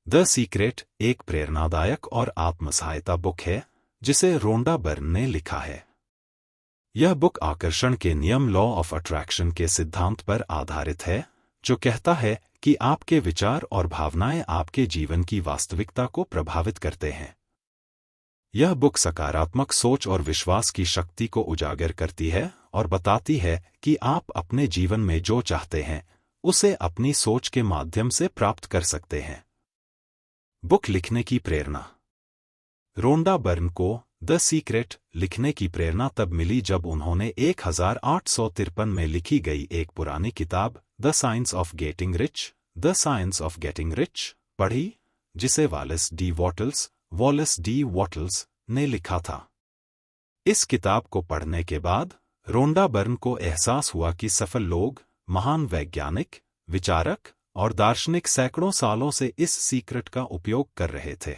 The secret एक प्रेरणादायक और आत्मसहायता बुक है जिसे रोंडा बर्न ने लिखा है। यह बुक आकर्षण के नियम लॉ ऑफ अट्रैक्शन के सिद्धांत पर आधारित है, जो कहता है कि आपके विचार और भावनाएं आपके जीवन की वास्तविकता को प्रभावित करते हैं। यह बुक सकारात्मक सोच और विश्वास की शक्ति को उजागर करती है और बताती है कि आप अपने जीवन में जो चाहते हैं उसे अपनी सोच के माध्यम से प्राप्त कर सकते हैं। बुक लिखने की प्रेरणा। रोंडा बर्न को द सीक्रेट लिखने की प्रेरणा तब मिली जब उन्होंने 1853 में लिखी गई एक पुरानी किताब the science of getting rich पढ़ी, जिसे वॉलेस डी वॉटल्स ने लिखा था। इस किताब को पढ़ने के बाद रोंडा बर्न को एहसास हुआ कि सफल लोग, महान वैज्ञानिक, विचारक और दार्शनिक सैकड़ों सालों से इस सीक्रेट का उपयोग कर रहे थे।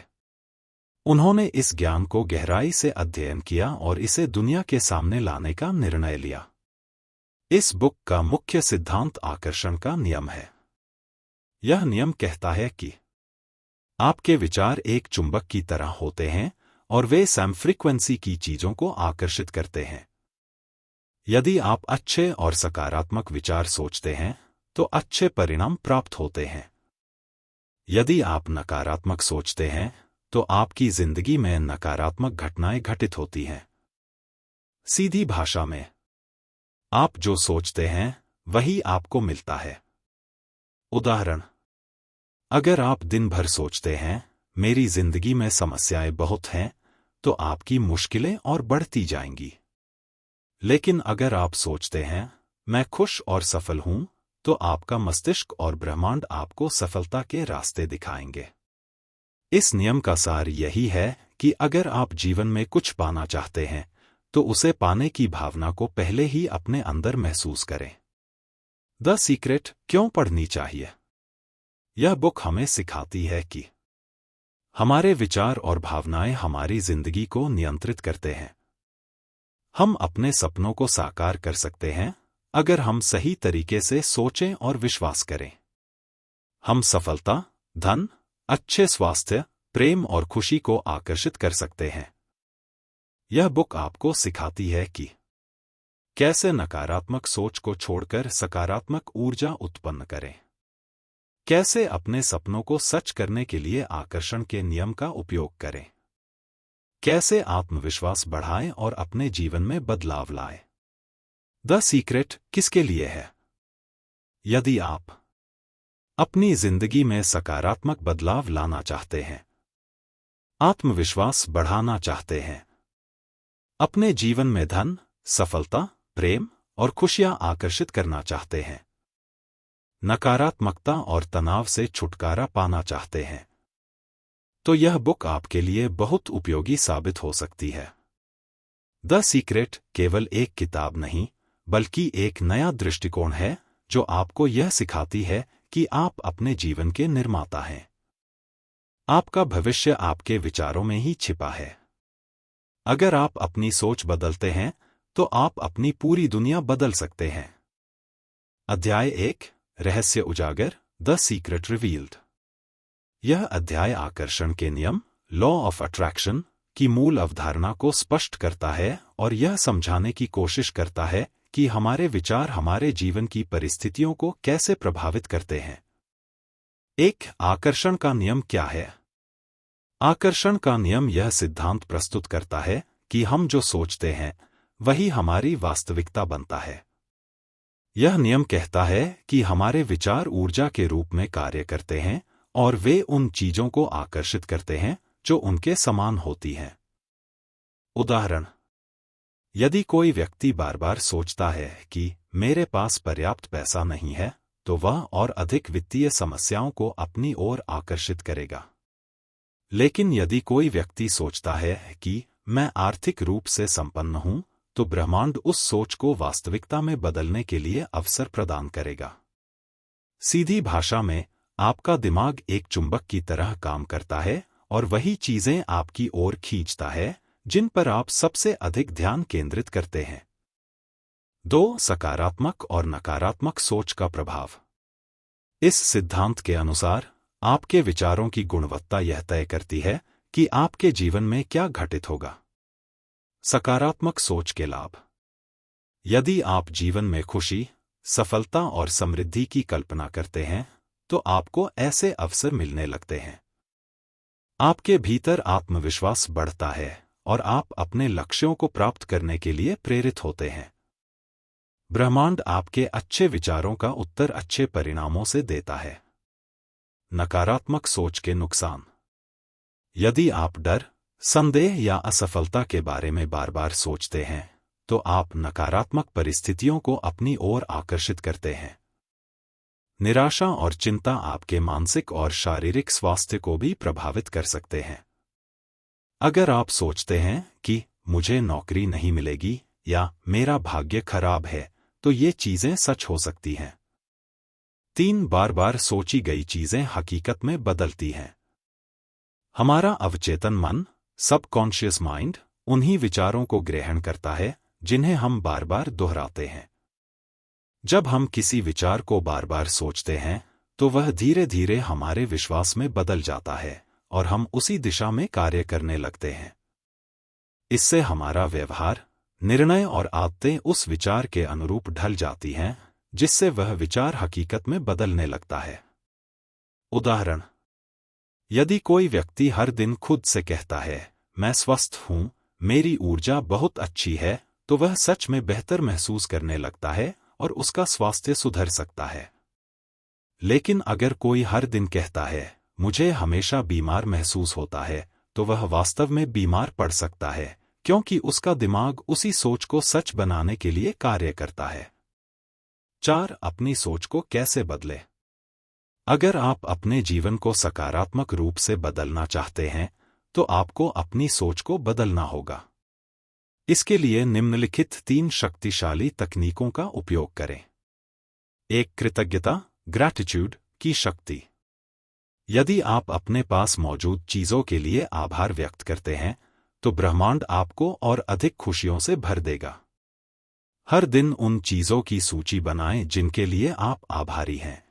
उन्होंने इस ज्ञान को गहराई से अध्ययन किया और इसे दुनिया के सामने लाने का निर्णय लिया। इस बुक का मुख्य सिद्धांत आकर्षण का नियम है। यह नियम कहता है कि आपके विचार एक चुंबक की तरह होते हैं और वे सम फ्रीक्वेंसी की चीजों को आकर्षित करते हैं। यदि आप अच्छे और सकारात्मक विचार सोचते हैं तो अच्छे परिणाम प्राप्त होते हैं। यदि आप नकारात्मक सोचते हैं तो आपकी जिंदगी में नकारात्मक घटनाएं घटित होती हैं। सीधी भाषा में, आप जो सोचते हैं वही आपको मिलता है। उदाहरण, अगर आप दिन भर सोचते हैं मेरी जिंदगी में समस्याएं बहुत हैं, तो आपकी मुश्किलें और बढ़ती जाएंगी। लेकिन अगर आप सोचते हैं मैं खुश और सफल हूं, तो आपका मस्तिष्क और ब्रह्मांड आपको सफलता के रास्ते दिखाएंगे। इस नियम का सार यही है कि अगर आप जीवन में कुछ पाना चाहते हैं तो उसे पाने की भावना को पहले ही अपने अंदर महसूस करें। द सीक्रेट क्यों पढ़नी चाहिए? यह बुक हमें सिखाती है कि हमारे विचार और भावनाएं हमारी जिंदगी को नियंत्रित करते हैं। हम अपने सपनों को साकार कर सकते हैं अगर हम सही तरीके से सोचें और विश्वास करें। हम सफलता, धन, अच्छे स्वास्थ्य, प्रेम और खुशी को आकर्षित कर सकते हैं। यह बुक आपको सिखाती है कि कैसे नकारात्मक सोच को छोड़कर सकारात्मक ऊर्जा उत्पन्न करें, कैसे अपने सपनों को सच करने के लिए आकर्षण के नियम का उपयोग करें, कैसे आत्मविश्वास बढ़ाएं और अपने जीवन में बदलाव लाएं। द सीक्रेट किसके लिए है? यदि आप अपनी जिंदगी में सकारात्मक बदलाव लाना चाहते हैं, आत्मविश्वास बढ़ाना चाहते हैं, अपने जीवन में धन, सफलता, प्रेम और खुशियां आकर्षित करना चाहते हैं, नकारात्मकता और तनाव से छुटकारा पाना चाहते हैं, तो यह बुक आपके लिए बहुत उपयोगी साबित हो सकती है। द सीक्रेट केवल एक किताब नहीं, बल्कि एक नया दृष्टिकोण है जो आपको यह सिखाती है कि आप अपने जीवन के निर्माता हैं। आपका भविष्य आपके विचारों में ही छिपा है। अगर आप अपनी सोच बदलते हैं तो आप अपनी पूरी दुनिया बदल सकते हैं। अध्याय 1, रहस्य उजागर, द सीक्रेट रिवील्ड। यह अध्याय आकर्षण के नियम, लॉ ऑफ अट्रैक्शन की मूल अवधारणा को स्पष्ट करता है और यह समझाने की कोशिश करता है कि हमारे विचार हमारे जीवन की परिस्थितियों को कैसे प्रभावित करते हैं। एक, आकर्षण का नियम क्या है? आकर्षण का नियम यह सिद्धांत प्रस्तुत करता है कि हम जो सोचते हैं वही हमारी वास्तविकता बनता है। यह नियम कहता है कि हमारे विचार ऊर्जा के रूप में कार्य करते हैं और वे उन चीजों को आकर्षित करते हैं जो उनके समान होती हैं। उदाहरण, यदि कोई व्यक्ति बार बार सोचता है कि मेरे पास पर्याप्त पैसा नहीं है, तो वह और अधिक वित्तीय समस्याओं को अपनी ओर आकर्षित करेगा। लेकिन यदि कोई व्यक्ति सोचता है कि मैं आर्थिक रूप से संपन्न हूं, तो ब्रह्मांड उस सोच को वास्तविकता में बदलने के लिए अवसर प्रदान करेगा। सीधी भाषा में, आपका दिमाग एक चुंबक की तरह काम करता है और वही चीजें आपकी ओर खींचता है जिन पर आप सबसे अधिक ध्यान केंद्रित करते हैं। 2, सकारात्मक और नकारात्मक सोच का प्रभाव। इस सिद्धांत के अनुसार आपके विचारों की गुणवत्ता यह तय करती है कि आपके जीवन में क्या घटित होगा। सकारात्मक सोच के लाभ। यदि आप जीवन में खुशी, सफलता और समृद्धि की कल्पना करते हैं, तो आपको ऐसे अवसर मिलने लगते हैं। आपके भीतर आत्मविश्वास बढ़ता है और आप अपने लक्ष्यों को प्राप्त करने के लिए प्रेरित होते हैं। ब्रह्मांड आपके अच्छे विचारों का उत्तर अच्छे परिणामों से देता है। नकारात्मक सोच के नुकसान। यदि आप डर, संदेह या असफलता के बारे में बार बार सोचते हैं, तो आप नकारात्मक परिस्थितियों को अपनी ओर आकर्षित करते हैं। निराशा और चिंता आपके मानसिक और शारीरिक स्वास्थ्य को भी प्रभावित कर सकते हैं। अगर आप सोचते हैं कि मुझे नौकरी नहीं मिलेगी या मेरा भाग्य खराब है, तो ये चीजें सच हो सकती हैं। 3 बार बार सोची गई चीजें हकीकत में बदलती हैं। हमारा अवचेतन मन, सबकॉन्शियस माइंड, उन्हीं विचारों को ग्रहण करता है जिन्हें हम बार बार दोहराते हैं। जब हम किसी विचार को बार बार सोचते हैं, तो वह धीरे धीरे हमारे विश्वास में बदल जाता है और हम उसी दिशा में कार्य करने लगते हैं। इससे हमारा व्यवहार, निर्णय और आदतें उस विचार के अनुरूप ढल जाती हैं, जिससे वह विचार हकीकत में बदलने लगता है। उदाहरण: यदि कोई व्यक्ति हर दिन खुद से कहता है, मैं स्वस्थ हूं, मेरी ऊर्जा बहुत अच्छी है, तो वह सच में बेहतर महसूस करने लगता है और उसका स्वास्थ्य सुधर सकता है। लेकिन अगर कोई हर दिन कहता है, मुझे हमेशा बीमार महसूस होता है, तो वह वास्तव में बीमार पड़ सकता है, क्योंकि उसका दिमाग उसी सोच को सच बनाने के लिए कार्य करता है। 4. अपनी सोच को कैसे बदलें? अगर आप अपने जीवन को सकारात्मक रूप से बदलना चाहते हैं, तो आपको अपनी सोच को बदलना होगा। इसके लिए निम्नलिखित 3 शक्तिशाली तकनीकों का उपयोग करें। 1. कृतज्ञता, ग्रैटिट्यूड की शक्ति। यदि आप अपने पास मौजूद चीजों के लिए आभार व्यक्त करते हैं, तो ब्रह्मांड आपको और अधिक खुशियों से भर देगा। हर दिन उन चीजों की सूची बनाएं जिनके लिए आप आभारी हैं।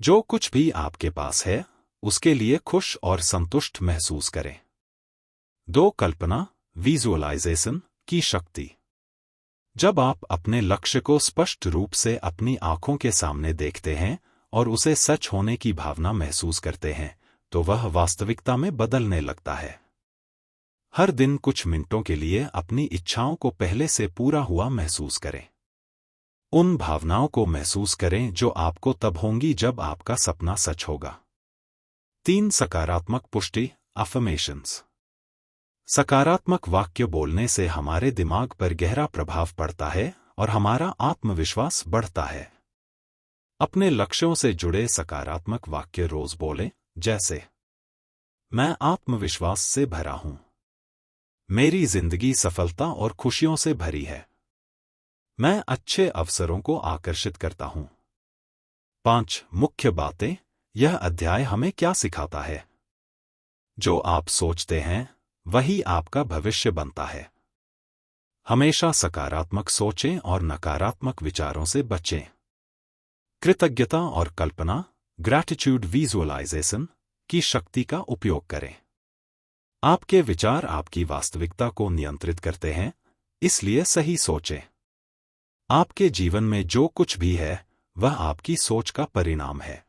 जो कुछ भी आपके पास है, उसके लिए खुश और संतुष्ट महसूस करें। 2. कल्पना, विजुअलाइजेशन की शक्ति। जब आप अपने लक्ष्य को स्पष्ट रूप से अपनी आंखों के सामने देखते हैं और उसे सच होने की भावना महसूस करते हैं, तो वह वास्तविकता में बदलने लगता है। हर दिन कुछ मिनटों के लिए अपनी इच्छाओं को पहले से पूरा हुआ महसूस करें। उन भावनाओं को महसूस करें जो आपको तब होंगी जब आपका सपना सच होगा। 3. सकारात्मक पुष्टि, अफर्मेशंस। सकारात्मक वाक्य बोलने से हमारे दिमाग पर गहरा प्रभाव पड़ता है और हमारा आत्मविश्वास बढ़ता है। अपने लक्ष्यों से जुड़े सकारात्मक वाक्य रोज बोलें, जैसे, मैं आत्मविश्वास से भरा हूं, मेरी जिंदगी सफलता और खुशियों से भरी है, मैं अच्छे अवसरों को आकर्षित करता हूं। 5. मुख्य बातें, यह अध्याय हमें क्या सिखाता है? जो आप सोचते हैं, वही आपका भविष्य बनता है। हमेशा सकारात्मक सोचें और नकारात्मक विचारों से बचें। कृतज्ञता और कल्पना, ग्रैटिट्यूड विजुअलाइजेशन की शक्ति का उपयोग करें। आपके विचार आपकी वास्तविकता को नियंत्रित करते हैं, इसलिए सही सोचें। आपके जीवन में जो कुछ भी है, वह आपकी सोच का परिणाम है।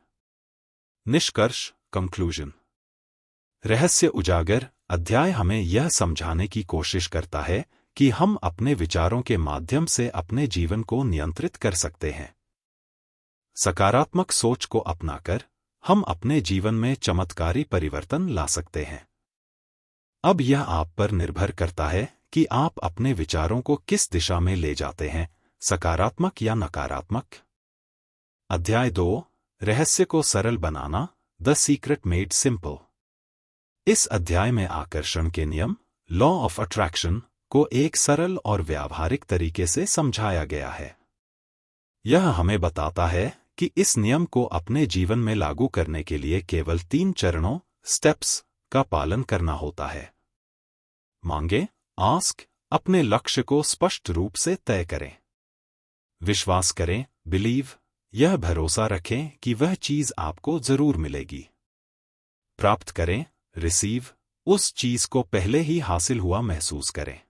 निष्कर्ष, कंक्लूजन। रहस्य उजागर अध्याय हमें यह समझाने की कोशिश करता है कि हम अपने विचारों के माध्यम से अपने जीवन को नियंत्रित कर सकते हैं। सकारात्मक सोच को अपनाकर हम अपने जीवन में चमत्कारी परिवर्तन ला सकते हैं। अब यह आप पर निर्भर करता है कि आप अपने विचारों को किस दिशा में ले जाते हैं, सकारात्मक या नकारात्मक। अध्याय 2, रहस्य को सरल बनाना, द सीक्रेट मेड सिंपल। इस अध्याय में आकर्षण के नियम, लॉ ऑफ अट्रैक्शन, को एक सरल और व्यावहारिक तरीके से समझाया गया है। यह हमें बताता है कि इस नियम को अपने जीवन में लागू करने के लिए केवल 3 चरणों, स्टेप्स, का पालन करना होता है। मांगे, आस्क, अपने लक्ष्य को स्पष्ट रूप से तय करें। विश्वास करें, बिलीव, यह भरोसा रखें कि वह चीज आपको जरूर मिलेगी। प्राप्त करें, रिसीव, उस चीज को पहले ही हासिल हुआ महसूस करें।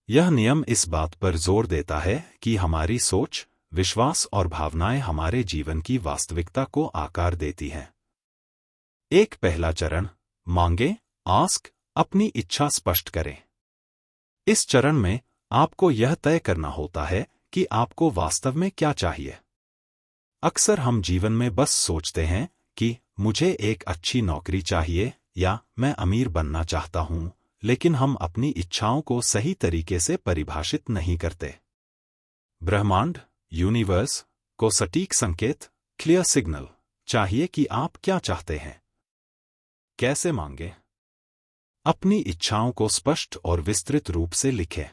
यह नियम इस बात पर जोर देता है कि हमारी सोच, विश्वास और भावनाएं हमारे जीवन की वास्तविकता को आकार देती हैं। एक पहला चरण, मांगे, आस्क, अपनी इच्छा स्पष्ट करें। इस चरण में आपको यह तय करना होता है कि आपको वास्तव में क्या चाहिए। अक्सर हम जीवन में बस सोचते हैं कि मुझे एक अच्छी नौकरी चाहिए या मैं अमीर बनना चाहता हूं, लेकिन हम अपनी इच्छाओं को सही तरीके से परिभाषित नहीं करते। ब्रह्मांड, यूनिवर्स को सटीक संकेत, क्लियर सिग्नल चाहिए कि आप क्या चाहते हैं। कैसे मांगे? अपनी इच्छाओं को स्पष्ट और विस्तृत रूप से लिखें।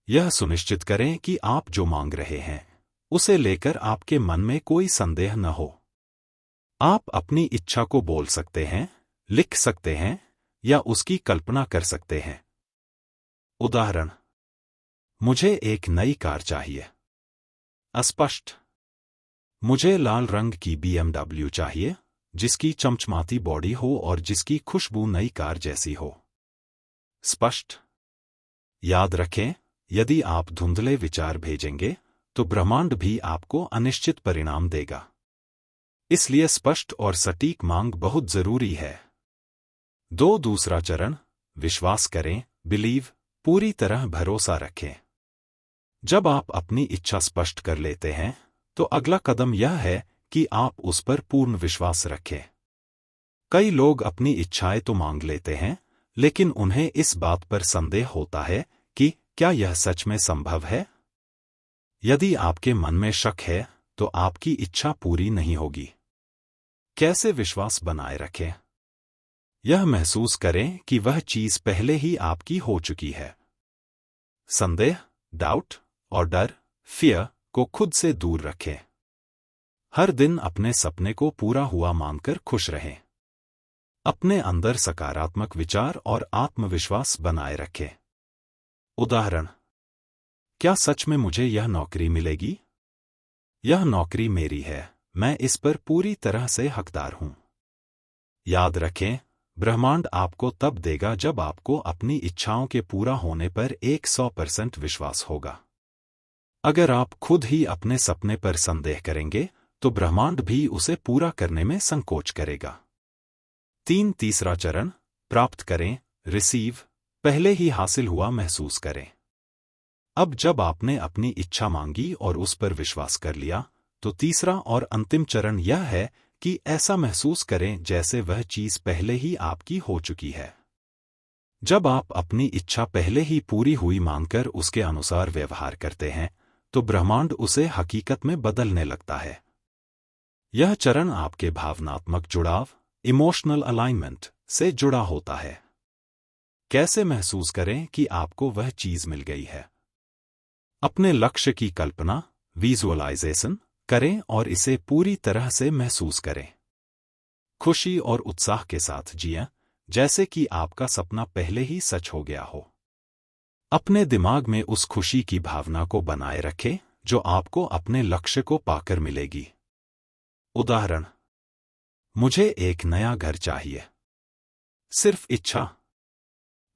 यह सुनिश्चित करें कि आप जो मांग रहे हैं उसे लेकर आपके मन में कोई संदेह न हो। आप अपनी इच्छा को बोल सकते हैं, लिख सकते हैं या उसकी कल्पना कर सकते हैं। उदाहरण, मुझे एक नई कार चाहिए। अस्पष्ट, मुझे लाल रंग की BMW चाहिए जिसकी चमचमाती बॉडी हो और जिसकी खुशबू नई कार जैसी हो। स्पष्ट, याद रखें, यदि आप धुंधले विचार भेजेंगे तो ब्रह्मांड भी आपको अनिश्चित परिणाम देगा। इसलिए स्पष्ट और सटीक मांग बहुत जरूरी है। दूसरा चरण, विश्वास करें, बिलीव, पूरी तरह भरोसा रखें। जब आप अपनी इच्छा स्पष्ट कर लेते हैं तो अगला कदम यह है कि आप उस पर पूर्ण विश्वास रखें। कई लोग अपनी इच्छाएं तो मांग लेते हैं, लेकिन उन्हें इस बात पर संदेह होता है कि क्या यह सच में संभव है। यदि आपके मन में शक है तो आपकी इच्छा पूरी नहीं होगी। कैसे विश्वास बनाए रखें? यह महसूस करें कि वह चीज पहले ही आपकी हो चुकी है। संदेह, डाउट और डर, फियर को खुद से दूर रखें। हर दिन अपने सपने को पूरा हुआ मानकर खुश रहें। अपने अंदर सकारात्मक विचार और आत्मविश्वास बनाए रखें। उदाहरण, क्या सच में मुझे यह नौकरी मिलेगी? यह नौकरी मेरी है, मैं इस पर पूरी तरह से हकदार हूं। याद रखें, ब्रह्मांड आपको तब देगा जब आपको अपनी इच्छाओं के पूरा होने पर 100% विश्वास होगा। अगर आप खुद ही अपने सपने पर संदेह करेंगे तो ब्रह्मांड भी उसे पूरा करने में संकोच करेगा। तीसरा चरण, प्राप्त करें, रिसीव, पहले ही हासिल हुआ महसूस करें। अब जब आपने अपनी इच्छा मांगी और उस पर विश्वास कर लिया, तो तीसरा और अंतिम चरण यह है कि ऐसा महसूस करें जैसे वह चीज पहले ही आपकी हो चुकी है। जब आप अपनी इच्छा पहले ही पूरी हुई मानकर उसके अनुसार व्यवहार करते हैं, तो ब्रह्मांड उसे हकीकत में बदलने लगता है। यह चरण आपके भावनात्मक जुड़ाव, इमोशनल अलाइनमेंट से जुड़ा होता है। कैसे महसूस करें कि आपको वह चीज मिल गई है? अपने लक्ष्य की कल्पना, विजुअलाइजेशन करें और इसे पूरी तरह से महसूस करें। खुशी और उत्साह के साथ जिएं, जैसे कि आपका सपना पहले ही सच हो गया हो। अपने दिमाग में उस खुशी की भावना को बनाए रखें जो आपको अपने लक्ष्य को पाकर मिलेगी। उदाहरण, मुझे एक नया घर चाहिए। सिर्फ इच्छा,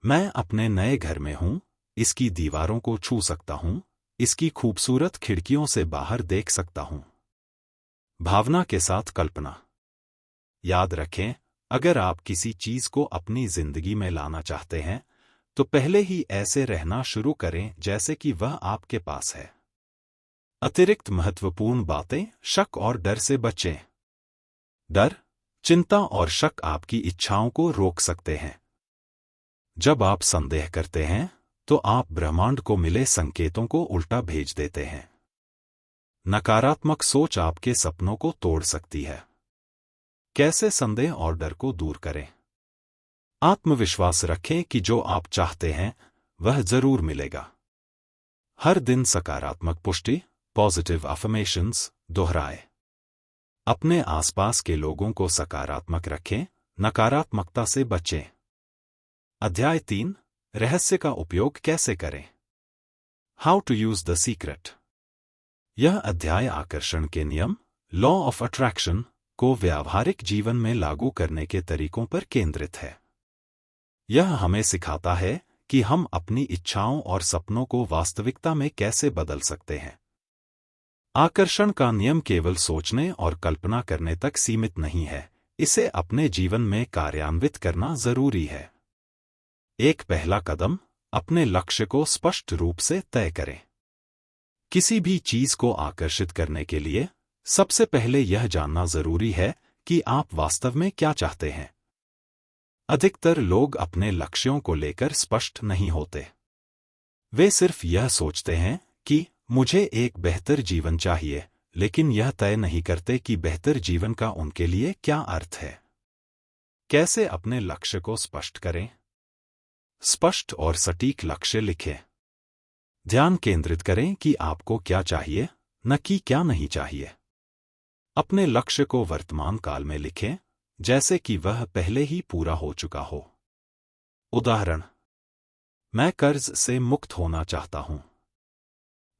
मैं अपने नए घर में हूं, इसकी दीवारों को छू सकता हूं, इसकी खूबसूरत खिड़कियों से बाहर देख सकता हूं। भावना के साथ कल्पना। याद रखें, अगर आप किसी चीज को अपनी जिंदगी में लाना चाहते हैं तो पहले ही ऐसे रहना शुरू करें जैसे कि वह आपके पास है। अतिरिक्त महत्वपूर्ण बातें, शक और डर से बचें। डर, चिंता और शक आपकी इच्छाओं को रोक सकते हैं। जब आप संदेह करते हैं तो आप ब्रह्मांड को मिले संकेतों को उल्टा भेज देते हैं। नकारात्मक सोच आपके सपनों को तोड़ सकती है। कैसे संदेह और डर को दूर करें? आत्मविश्वास रखें कि जो आप चाहते हैं वह जरूर मिलेगा। हर दिन सकारात्मक पुष्टि, पॉजिटिव अफर्मेशंस दोहराएं। अपने आसपास के लोगों को सकारात्मक रखें, नकारात्मकता से बचें। अध्याय 3, रहस्य का उपयोग कैसे करें? How to use the secret. यह अध्याय आकर्षण के नियम, लॉ ऑफ अट्रैक्शन, को व्यावहारिक जीवन में लागू करने के तरीकों पर केंद्रित है। यह हमें सिखाता है कि हम अपनी इच्छाओं और सपनों को वास्तविकता में कैसे बदल सकते हैं। आकर्षण का नियम केवल सोचने और कल्पना करने तक सीमित नहीं है, इसे अपने जीवन में कार्यान्वित करना जरूरी है। एक पहला कदम, अपने लक्ष्य को स्पष्ट रूप से तय करें। किसी भी चीज को आकर्षित करने के लिए सबसे पहले यह जानना जरूरी है कि आप वास्तव में क्या चाहते हैं। अधिकतर लोग अपने लक्ष्यों को लेकर स्पष्ट नहीं होते। वे सिर्फ यह सोचते हैं कि मुझे एक बेहतर जीवन चाहिए, लेकिन यह तय नहीं करते कि बेहतर जीवन का उनके लिए क्या अर्थ है। कैसे अपने लक्ष्य को स्पष्ट करें? स्पष्ट और सटीक लक्ष्य लिखें। ध्यान केंद्रित करें कि आपको क्या चाहिए, न कि क्या नहीं चाहिए। अपने लक्ष्य को वर्तमान काल में लिखें, जैसे कि वह पहले ही पूरा हो चुका हो। उदाहरण, मैं कर्ज से मुक्त होना चाहता हूं।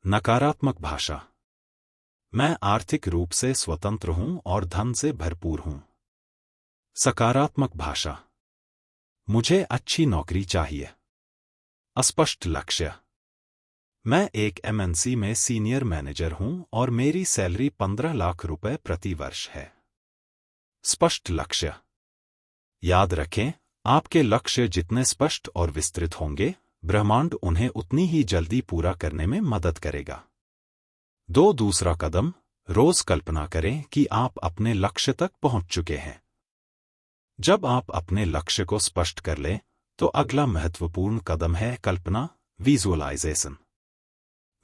नकारात्मक भाषा, मैं आर्थिक रूप से स्वतंत्र हूं और धन से भरपूर हूं। सकारात्मक भाषा, मुझे अच्छी नौकरी चाहिए। अस्पष्ट लक्ष्य, मैं एक एमएनसी में सीनियर मैनेजर हूं और मेरी सैलरी 15 लाख रुपए प्रति वर्ष है। स्पष्ट लक्ष्य, याद रखें, आपके लक्ष्य जितने स्पष्ट और विस्तृत होंगे, ब्रह्मांड उन्हें उतनी ही जल्दी पूरा करने में मदद करेगा। दूसरा कदम, रोज कल्पना करें कि आप अपने लक्ष्य तक पहुंच चुके हैं। जब आप अपने लक्ष्य को स्पष्ट कर लें, तो अगला महत्वपूर्ण कदम है कल्पना, विजुअलाइजेशन।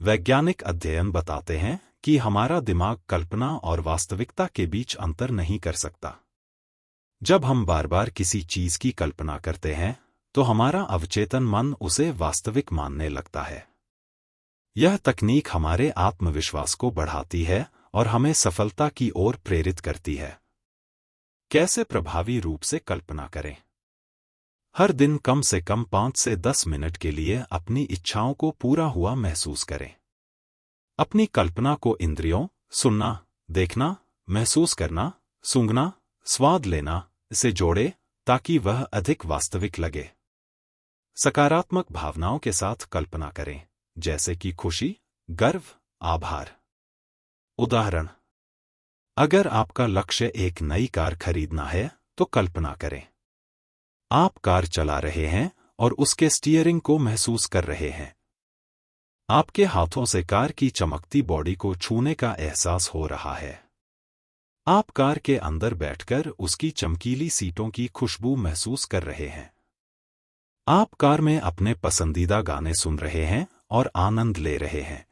वैज्ञानिक अध्ययन बताते हैं कि हमारा दिमाग कल्पना और वास्तविकता के बीच अंतर नहीं कर सकता। जब हम बार बार किसी चीज की कल्पना करते हैं, तो हमारा अवचेतन मन उसे वास्तविक मानने लगता है। यह तकनीक हमारे आत्मविश्वास को बढ़ाती है और हमें सफलता की ओर प्रेरित करती है। कैसे प्रभावी रूप से कल्पना करें? हर दिन कम से कम 5 से 10 मिनट के लिए अपनी इच्छाओं को पूरा हुआ महसूस करें। अपनी कल्पना को इंद्रियों, सुनना, देखना, महसूस करना, सूंघना, स्वाद लेना से जोड़े, ताकि वह अधिक वास्तविक लगे। सकारात्मक भावनाओं के साथ कल्पना करें, जैसे कि खुशी, गर्व, आभार। उदाहरण, अगर आपका लक्ष्य एक नई कार खरीदना है, तो कल्पना करें आप कार चला रहे हैं और उसके स्टीयरिंग को महसूस कर रहे हैं। आपके हाथों से कार की चमकती बॉडी को छूने का एहसास हो रहा है। आप कार के अंदर बैठकर उसकी चमकीली सीटों की खुशबू महसूस कर रहे हैं। आप कार में अपने पसंदीदा गाने सुन रहे हैं और आनंद ले रहे हैं।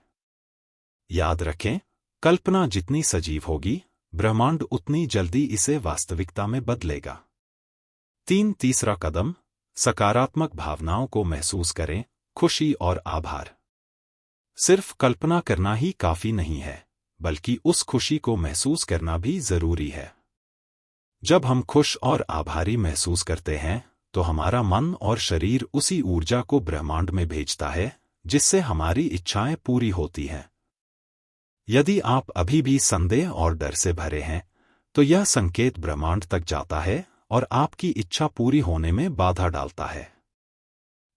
याद रखें, कल्पना जितनी सजीव होगी, ब्रह्मांड उतनी जल्दी इसे वास्तविकता में बदलेगा। तीसरा कदम, सकारात्मक भावनाओं को महसूस करें, खुशी और आभार। सिर्फ कल्पना करना ही काफी नहीं है, बल्कि उस खुशी को महसूस करना भी जरूरी है। जब हम खुश और आभारी महसूस करते हैं, तो हमारा मन और शरीर उसी ऊर्जा को ब्रह्मांड में भेजता है, जिससे हमारी इच्छाएं पूरी होती हैं। यदि आप अभी भी संदेह और डर से भरे हैं, तो यह संकेत ब्रह्मांड तक जाता है और आपकी इच्छा पूरी होने में बाधा डालता है।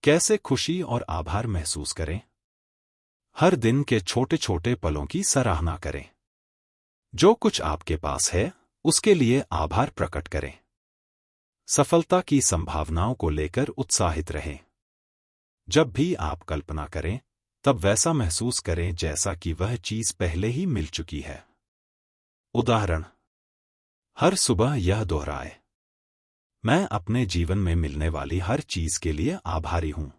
कैसे खुशी और आभार महसूस करें? हर दिन के छोटे छोटे पलों की सराहना करें। जो कुछ आपके पास है, उसके लिए आभार प्रकट करें। सफलता की संभावनाओं को लेकर उत्साहित रहें। जब भी आप कल्पना करें, तब वैसा महसूस करें जैसा कि वह चीज पहले ही मिल चुकी है। उदाहरण, हर सुबह यह दोहराए, मैं अपने जीवन में मिलने वाली हर चीज के लिए आभारी हूं।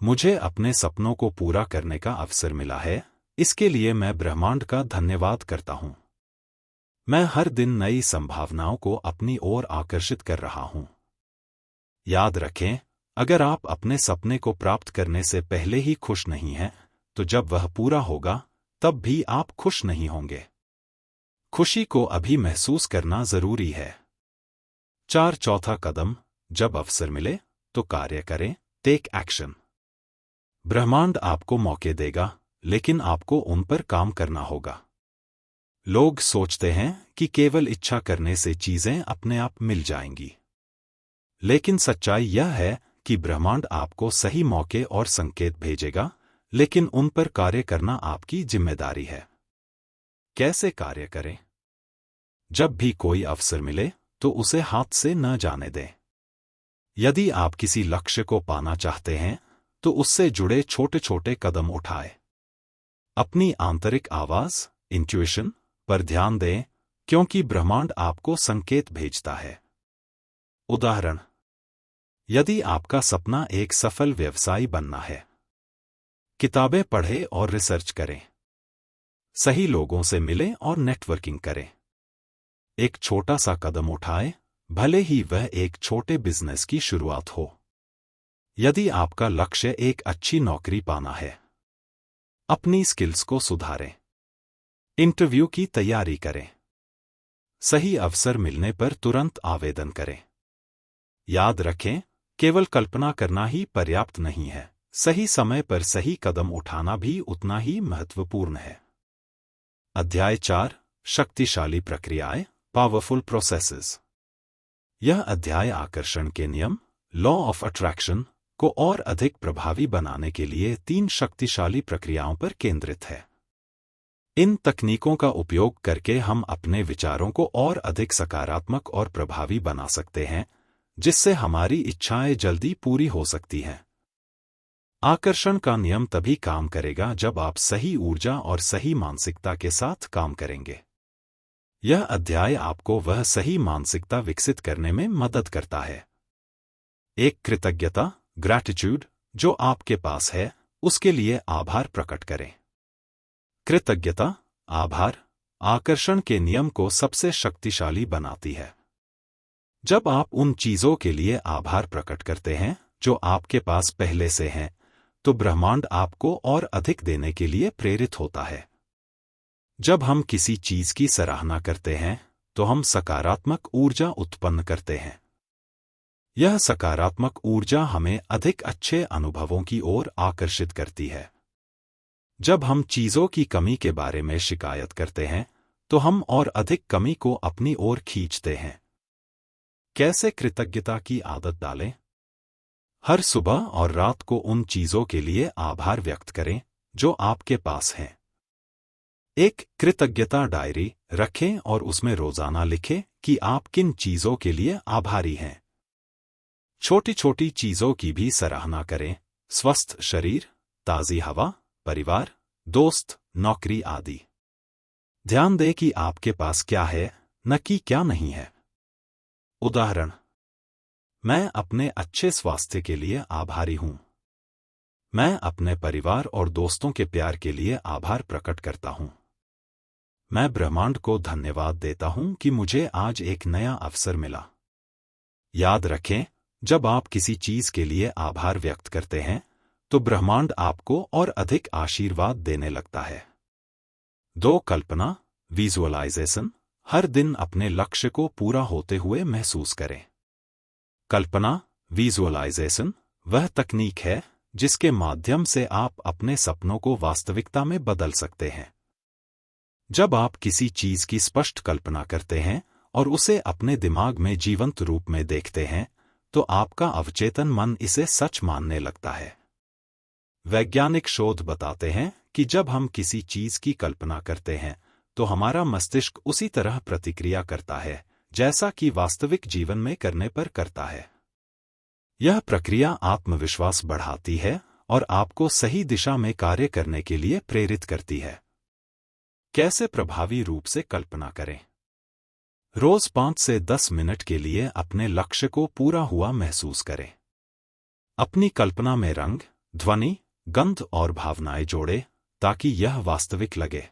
मुझे अपने सपनों को पूरा करने का अवसर मिला है, इसके लिए मैं ब्रह्मांड का धन्यवाद करता हूं। मैं हर दिन नई संभावनाओं को अपनी ओर आकर्षित कर रहा हूं। याद रखें, अगर आप अपने सपने को प्राप्त करने से पहले ही खुश नहीं हैं, तो जब वह पूरा होगा, तब भी आप खुश नहीं होंगे। खुशी को अभी महसूस करना जरूरी है। चौथा कदम, जब अवसर मिले, तो कार्य करें, टेक एक्शन। ब्रह्मांड आपको मौके देगा, लेकिन आपको उन पर काम करना होगा। लोग सोचते हैं कि केवल इच्छा करने से चीजें अपने आप मिल जाएंगी। लेकिन सच्चाई यह है कि ब्रह्मांड आपको सही मौके और संकेत भेजेगा, लेकिन उन पर कार्य करना आपकी जिम्मेदारी है। कैसे कार्य करें? जब भी कोई अवसर मिले तो उसे हाथ से न जाने दें। यदि आप किसी लक्ष्य को पाना चाहते हैं तो उससे जुड़े छोटे छोटे कदम उठाएं। अपनी आंतरिक आवाज, इंट्यूशन, पर ध्यान दें, क्योंकि ब्रह्मांड आपको संकेत भेजता है। उदाहरण: यदि आपका सपना एक सफल व्यवसायी बनना है, किताबें पढ़ें और रिसर्च करें। सही लोगों से मिलें और नेटवर्किंग करें। एक छोटा सा कदम उठाएं, भले ही वह एक छोटे बिजनेस की शुरुआत हो। यदि आपका लक्ष्य एक अच्छी नौकरी पाना है, अपनी स्किल्स को सुधारें। इंटरव्यू की तैयारी करें। सही अवसर मिलने पर तुरंत आवेदन करें। याद रखें, केवल कल्पना करना ही पर्याप्त नहीं है, सही समय पर सही कदम उठाना भी उतना ही महत्वपूर्ण है। अध्याय 4: शक्तिशाली प्रक्रियाएं, पावरफुल प्रोसेसेस। यह अध्याय आकर्षण के नियम, लॉ ऑफ अट्रैक्शन, को और अधिक प्रभावी बनाने के लिए 3 शक्तिशाली प्रक्रियाओं पर केंद्रित है। इन तकनीकों का उपयोग करके हम अपने विचारों को और अधिक सकारात्मक और प्रभावी बना सकते हैं, जिससे हमारी इच्छाएं जल्दी पूरी हो सकती हैं। आकर्षण का नियम तभी काम करेगा जब आप सही ऊर्जा और सही मानसिकता के साथ काम करेंगे। यह अध्याय आपको वह सही मानसिकता विकसित करने में मदद करता है। एक कृतज्ञता, ग्रैटिट्यूड, जो आपके पास है, उसके लिए आभार प्रकट करें। कृतज्ञता, आभार, आकर्षण के नियम को सबसे शक्तिशाली बनाती है। जब आप उन चीजों के लिए आभार प्रकट करते हैं जो आपके पास पहले से हैं, तो ब्रह्मांड आपको और अधिक देने के लिए प्रेरित होता है। जब हम किसी चीज की सराहना करते हैं, तो हम सकारात्मक ऊर्जा उत्पन्न करते हैं। यह सकारात्मक ऊर्जा हमें अधिक अच्छे अनुभवों की ओर आकर्षित करती है। जब हम चीजों की कमी के बारे में शिकायत करते हैं, तो हम और अधिक कमी को अपनी ओर खींचते हैं। कैसे कृतज्ञता की आदत डालें? हर सुबह और रात को उन चीजों के लिए आभार व्यक्त करें जो आपके पास हैं। एक कृतज्ञता डायरी रखें और उसमें रोजाना लिखें कि आप किन चीजों के लिए आभारी हैं। छोटी छोटी चीजों की भी सराहना करें: स्वस्थ शरीर, ताजी हवा, परिवार, दोस्त, नौकरी आदि। ध्यान दें कि आपके पास क्या है, न कि क्या नहीं है। उदाहरण: मैं अपने अच्छे स्वास्थ्य के लिए आभारी हूं। मैं अपने परिवार और दोस्तों के प्यार के लिए आभार प्रकट करता हूं। मैं ब्रह्मांड को धन्यवाद देता हूं कि मुझे आज एक नया अवसर मिला। याद रखें, जब आप किसी चीज के लिए आभार व्यक्त करते हैं, तो ब्रह्मांड आपको और अधिक आशीर्वाद देने लगता है। 2. कल्पना, विजुअलाइजेशन। हर दिन अपने लक्ष्य को पूरा होते हुए महसूस करें। कल्पना, विजुअलाइजेशन, वह तकनीक है जिसके माध्यम से आप अपने सपनों को वास्तविकता में बदल सकते हैं। जब आप किसी चीज की स्पष्ट कल्पना करते हैं और उसे अपने दिमाग में जीवंत रूप में देखते हैं, तो आपका अवचेतन मन इसे सच मानने लगता है। वैज्ञानिक शोध बताते हैं कि जब हम किसी चीज की कल्पना करते हैं, तो हमारा मस्तिष्क उसी तरह प्रतिक्रिया करता है जैसा कि वास्तविक जीवन में करने पर करता है। यह प्रक्रिया आत्मविश्वास बढ़ाती है और आपको सही दिशा में कार्य करने के लिए प्रेरित करती है। कैसे प्रभावी रूप से कल्पना करें? रोज 5 से 10 मिनट के लिए अपने लक्ष्य को पूरा हुआ महसूस करें। अपनी कल्पना में रंग, ध्वनि, गंध और भावनाएं जोड़ें ताकि यह वास्तविक लगे।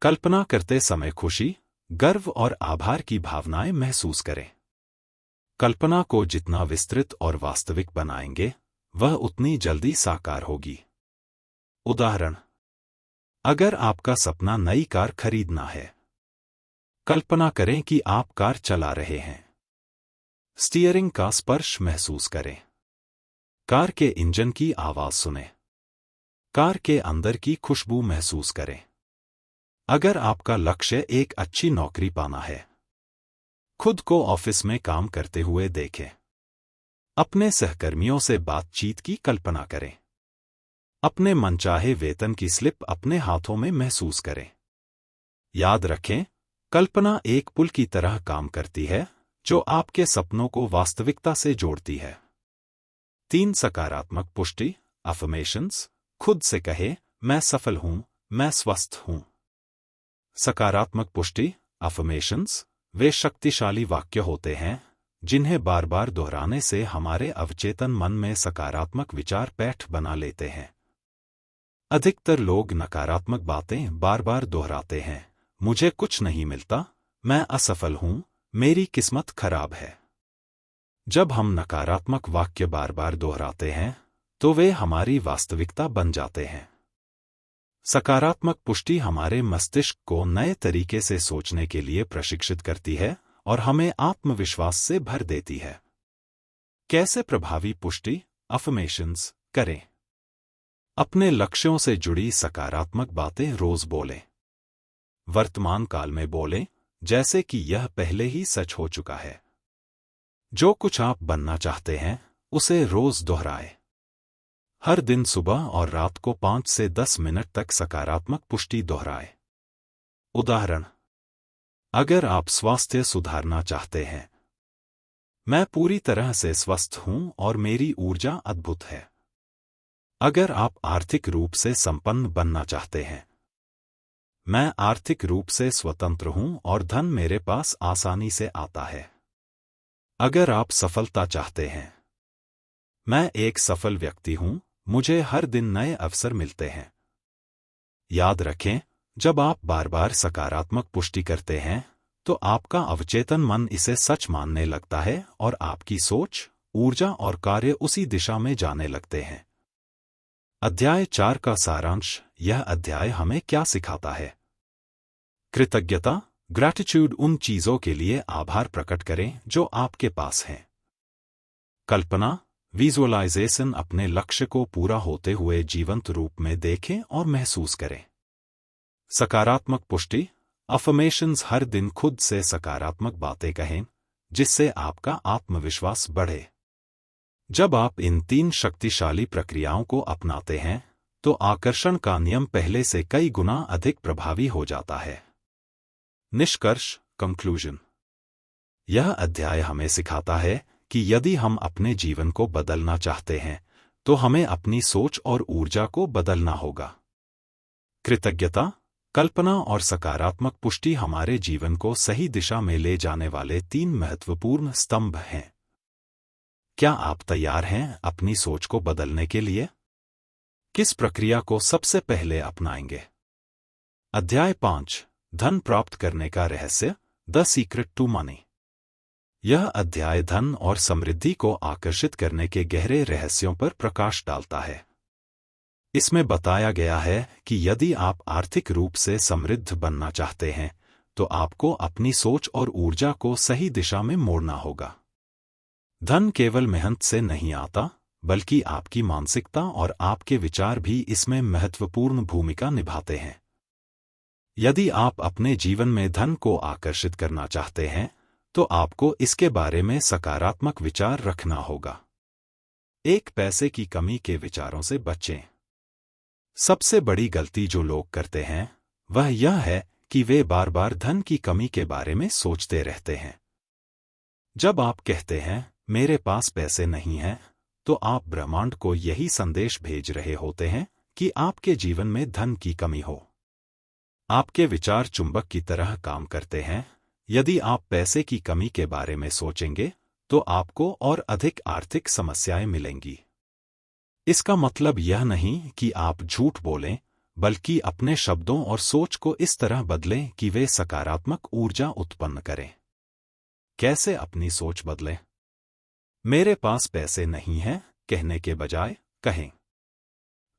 कल्पना करते समय खुशी, गर्व और आभार की भावनाएं महसूस करें। कल्पना को जितना विस्तृत और वास्तविक बनाएंगे, वह उतनी जल्दी साकार होगी। उदाहरण: अगर आपका सपना नई कार खरीदना है, कल्पना करें कि आप कार चला रहे हैं। स्टीयरिंग का स्पर्श महसूस करें। कार के इंजन की आवाज सुनें। कार के अंदर की खुशबू महसूस करें। अगर आपका लक्ष्य एक अच्छी नौकरी पाना है, खुद को ऑफिस में काम करते हुए देखें। अपने सहकर्मियों से बातचीत की कल्पना करें। अपने मनचाहे वेतन की स्लिप अपने हाथों में महसूस करें। याद रखें, कल्पना एक पुल की तरह काम करती है जो आपके सपनों को वास्तविकता से जोड़ती है। 3 सकारात्मक पुष्टि अफर्मेशंस। खुद से कहे, मैं सफल हूं, मैं स्वस्थ हूं। सकारात्मक पुष्टि अफर्मेशंस वे शक्तिशाली वाक्य होते हैं जिन्हें बार बार दोहराने से हमारे अवचेतन मन में सकारात्मक विचार पैठ बना लेते हैं। अधिकतर लोग नकारात्मक बातें बार बार दोहराते हैं। मुझे कुछ नहीं मिलता, मैं असफल हूं, मेरी किस्मत खराब है। जब हम नकारात्मक वाक्य बार बार दोहराते हैं तो वे हमारी वास्तविकता बन जाते हैं। सकारात्मक पुष्टि हमारे मस्तिष्क को नए तरीके से सोचने के लिए प्रशिक्षित करती है और हमें आत्मविश्वास से भर देती है। कैसे प्रभावी पुष्टि अफर्मेशंस करें? अपने लक्ष्यों से जुड़ी सकारात्मक बातें रोज बोलें। वर्तमान काल में बोलें जैसे कि यह पहले ही सच हो चुका है। जो कुछ आप बनना चाहते हैं उसे रोज दोहराएं। हर दिन सुबह और रात को 5 से 10 मिनट तक सकारात्मक पुष्टि दोहराएं। उदाहरण, अगर आप स्वास्थ्य सुधारना चाहते हैं, मैं पूरी तरह से स्वस्थ हूं और मेरी ऊर्जा अद्भुत है। अगर आप आर्थिक रूप से संपन्न बनना चाहते हैं, मैं आर्थिक रूप से स्वतंत्र हूं और धन मेरे पास आसानी से आता है। अगर आप सफलता चाहते हैं, मैं एक सफल व्यक्ति हूं, मुझे हर दिन नए अवसर मिलते हैं। याद रखें, जब आप बार बार सकारात्मक पुष्टि करते हैं तो आपका अवचेतन मन इसे सच मानने लगता है और आपकी सोच, ऊर्जा और कार्य उसी दिशा में जाने लगते हैं। अध्याय 4 का सारांश। यह अध्याय हमें क्या सिखाता है? कृतज्ञता ग्रैटिट्यूड उन चीजों के लिए आभार प्रकट करें जो आपके पास हैं। कल्पना विजुअलाइजेशन अपने लक्ष्य को पूरा होते हुए जीवंत रूप में देखें और महसूस करें। सकारात्मक पुष्टि अफर्मेशंस हर दिन खुद से सकारात्मक बातें कहें जिससे आपका आत्मविश्वास बढ़े। जब आप इन 3 शक्तिशाली प्रक्रियाओं को अपनाते हैं तो आकर्षण का नियम पहले से कई गुना अधिक प्रभावी हो जाता है। निष्कर्ष कंक्लूजन। यह अध्याय हमें सिखाता है कि यदि हम अपने जीवन को बदलना चाहते हैं तो हमें अपनी सोच और ऊर्जा को बदलना होगा। कृतज्ञता, कल्पना और सकारात्मक पुष्टि हमारे जीवन को सही दिशा में ले जाने वाले 3 महत्वपूर्ण स्तंभ हैं। क्या आप तैयार हैं अपनी सोच को बदलने के लिए? किस प्रक्रिया को सबसे पहले अपनाएंगे? अध्याय 5 धन प्राप्त करने का रहस्य, द सीक्रेट टू मनी। यह अध्याय धन और समृद्धि को आकर्षित करने के गहरे रहस्यों पर प्रकाश डालता है। इसमें बताया गया है कि यदि आप आर्थिक रूप से समृद्ध बनना चाहते हैं तो आपको अपनी सोच और ऊर्जा को सही दिशा में मोड़ना होगा। धन केवल मेहनत से नहीं आता, बल्कि आपकी मानसिकता और आपके विचार भी इसमें महत्वपूर्ण भूमिका निभाते हैं। यदि आप अपने जीवन में धन को आकर्षित करना चाहते हैं तो आपको इसके बारे में सकारात्मक विचार रखना होगा। एक पैसे की कमी के विचारों से बचें। सबसे बड़ी गलती जो लोग करते हैं वह यह है कि वे बार बार धन की कमी के बारे में सोचते रहते हैं। जब आप कहते हैं मेरे पास पैसे नहीं हैं, तो आप ब्रह्मांड को यही संदेश भेज रहे होते हैं कि आपके जीवन में धन की कमी हो। आपके विचार चुंबक की तरह काम करते हैं। यदि आप पैसे की कमी के बारे में सोचेंगे तो आपको और अधिक आर्थिक समस्याएं मिलेंगी। इसका मतलब यह नहीं कि आप झूठ बोलें, बल्कि अपने शब्दों और सोच को इस तरह बदलें कि वे सकारात्मक ऊर्जा उत्पन्न करें। कैसे अपनी सोच बदलें? मेरे पास पैसे नहीं हैं कहने के बजाय कहें,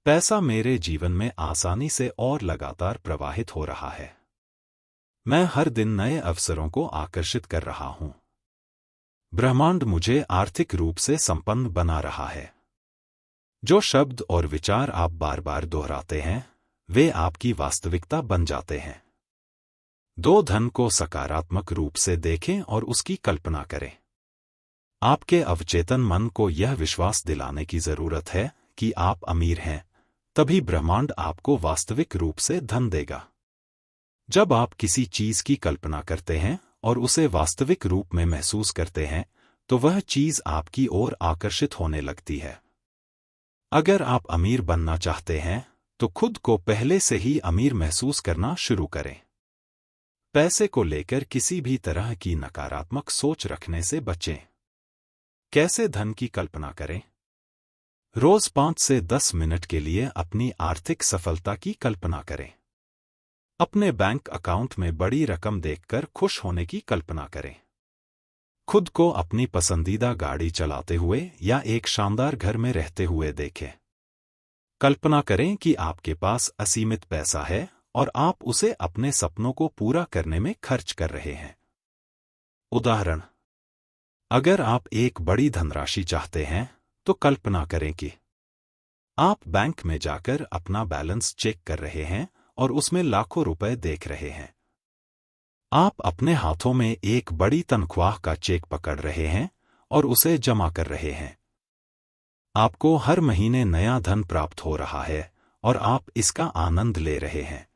पैसा मेरे जीवन में आसानी से और लगातार प्रवाहित हो रहा है। मैं हर दिन नए अवसरों को आकर्षित कर रहा हूं। ब्रह्मांड मुझे आर्थिक रूप से संपन्न बना रहा है। जो शब्द और विचार आप बार बार दोहराते हैं वे आपकी वास्तविकता बन जाते हैं। 2 धन को सकारात्मक रूप से देखें और उसकी कल्पना करें। आपके अवचेतन मन को यह विश्वास दिलाने की जरूरत है कि आप अमीर हैं, तभी ब्रह्मांड आपको वास्तविक रूप से धन देगा। जब आप किसी चीज की कल्पना करते हैं और उसे वास्तविक रूप में महसूस करते हैं तो वह चीज आपकी ओर आकर्षित होने लगती है। अगर आप अमीर बनना चाहते हैं तो खुद को पहले से ही अमीर महसूस करना शुरू करें। पैसे को लेकर किसी भी तरह की नकारात्मक सोच रखने से बचें। कैसे धन की कल्पना करें? रोज 5 से 10 मिनट के लिए अपनी आर्थिक सफलता की कल्पना करें। अपने बैंक अकाउंट में बड़ी रकम देखकर खुश होने की कल्पना करें। खुद को अपनी पसंदीदा गाड़ी चलाते हुए या एक शानदार घर में रहते हुए देखें। कल्पना करें कि आपके पास असीमित पैसा है और आप उसे अपने सपनों को पूरा करने में खर्च कर रहे हैं। उदाहरण, अगर आप एक बड़ी धनराशि चाहते हैं तो कल्पना करें कि आप बैंक में जाकर अपना बैलेंस चेक कर रहे हैं और उसमें लाखों रुपए देख रहे हैं। आप अपने हाथों में एक बड़ी तनख्वाह का चेक पकड़ रहे हैं और उसे जमा कर रहे हैं। आपको हर महीने नया धन प्राप्त हो रहा है और आप इसका आनंद ले रहे हैं।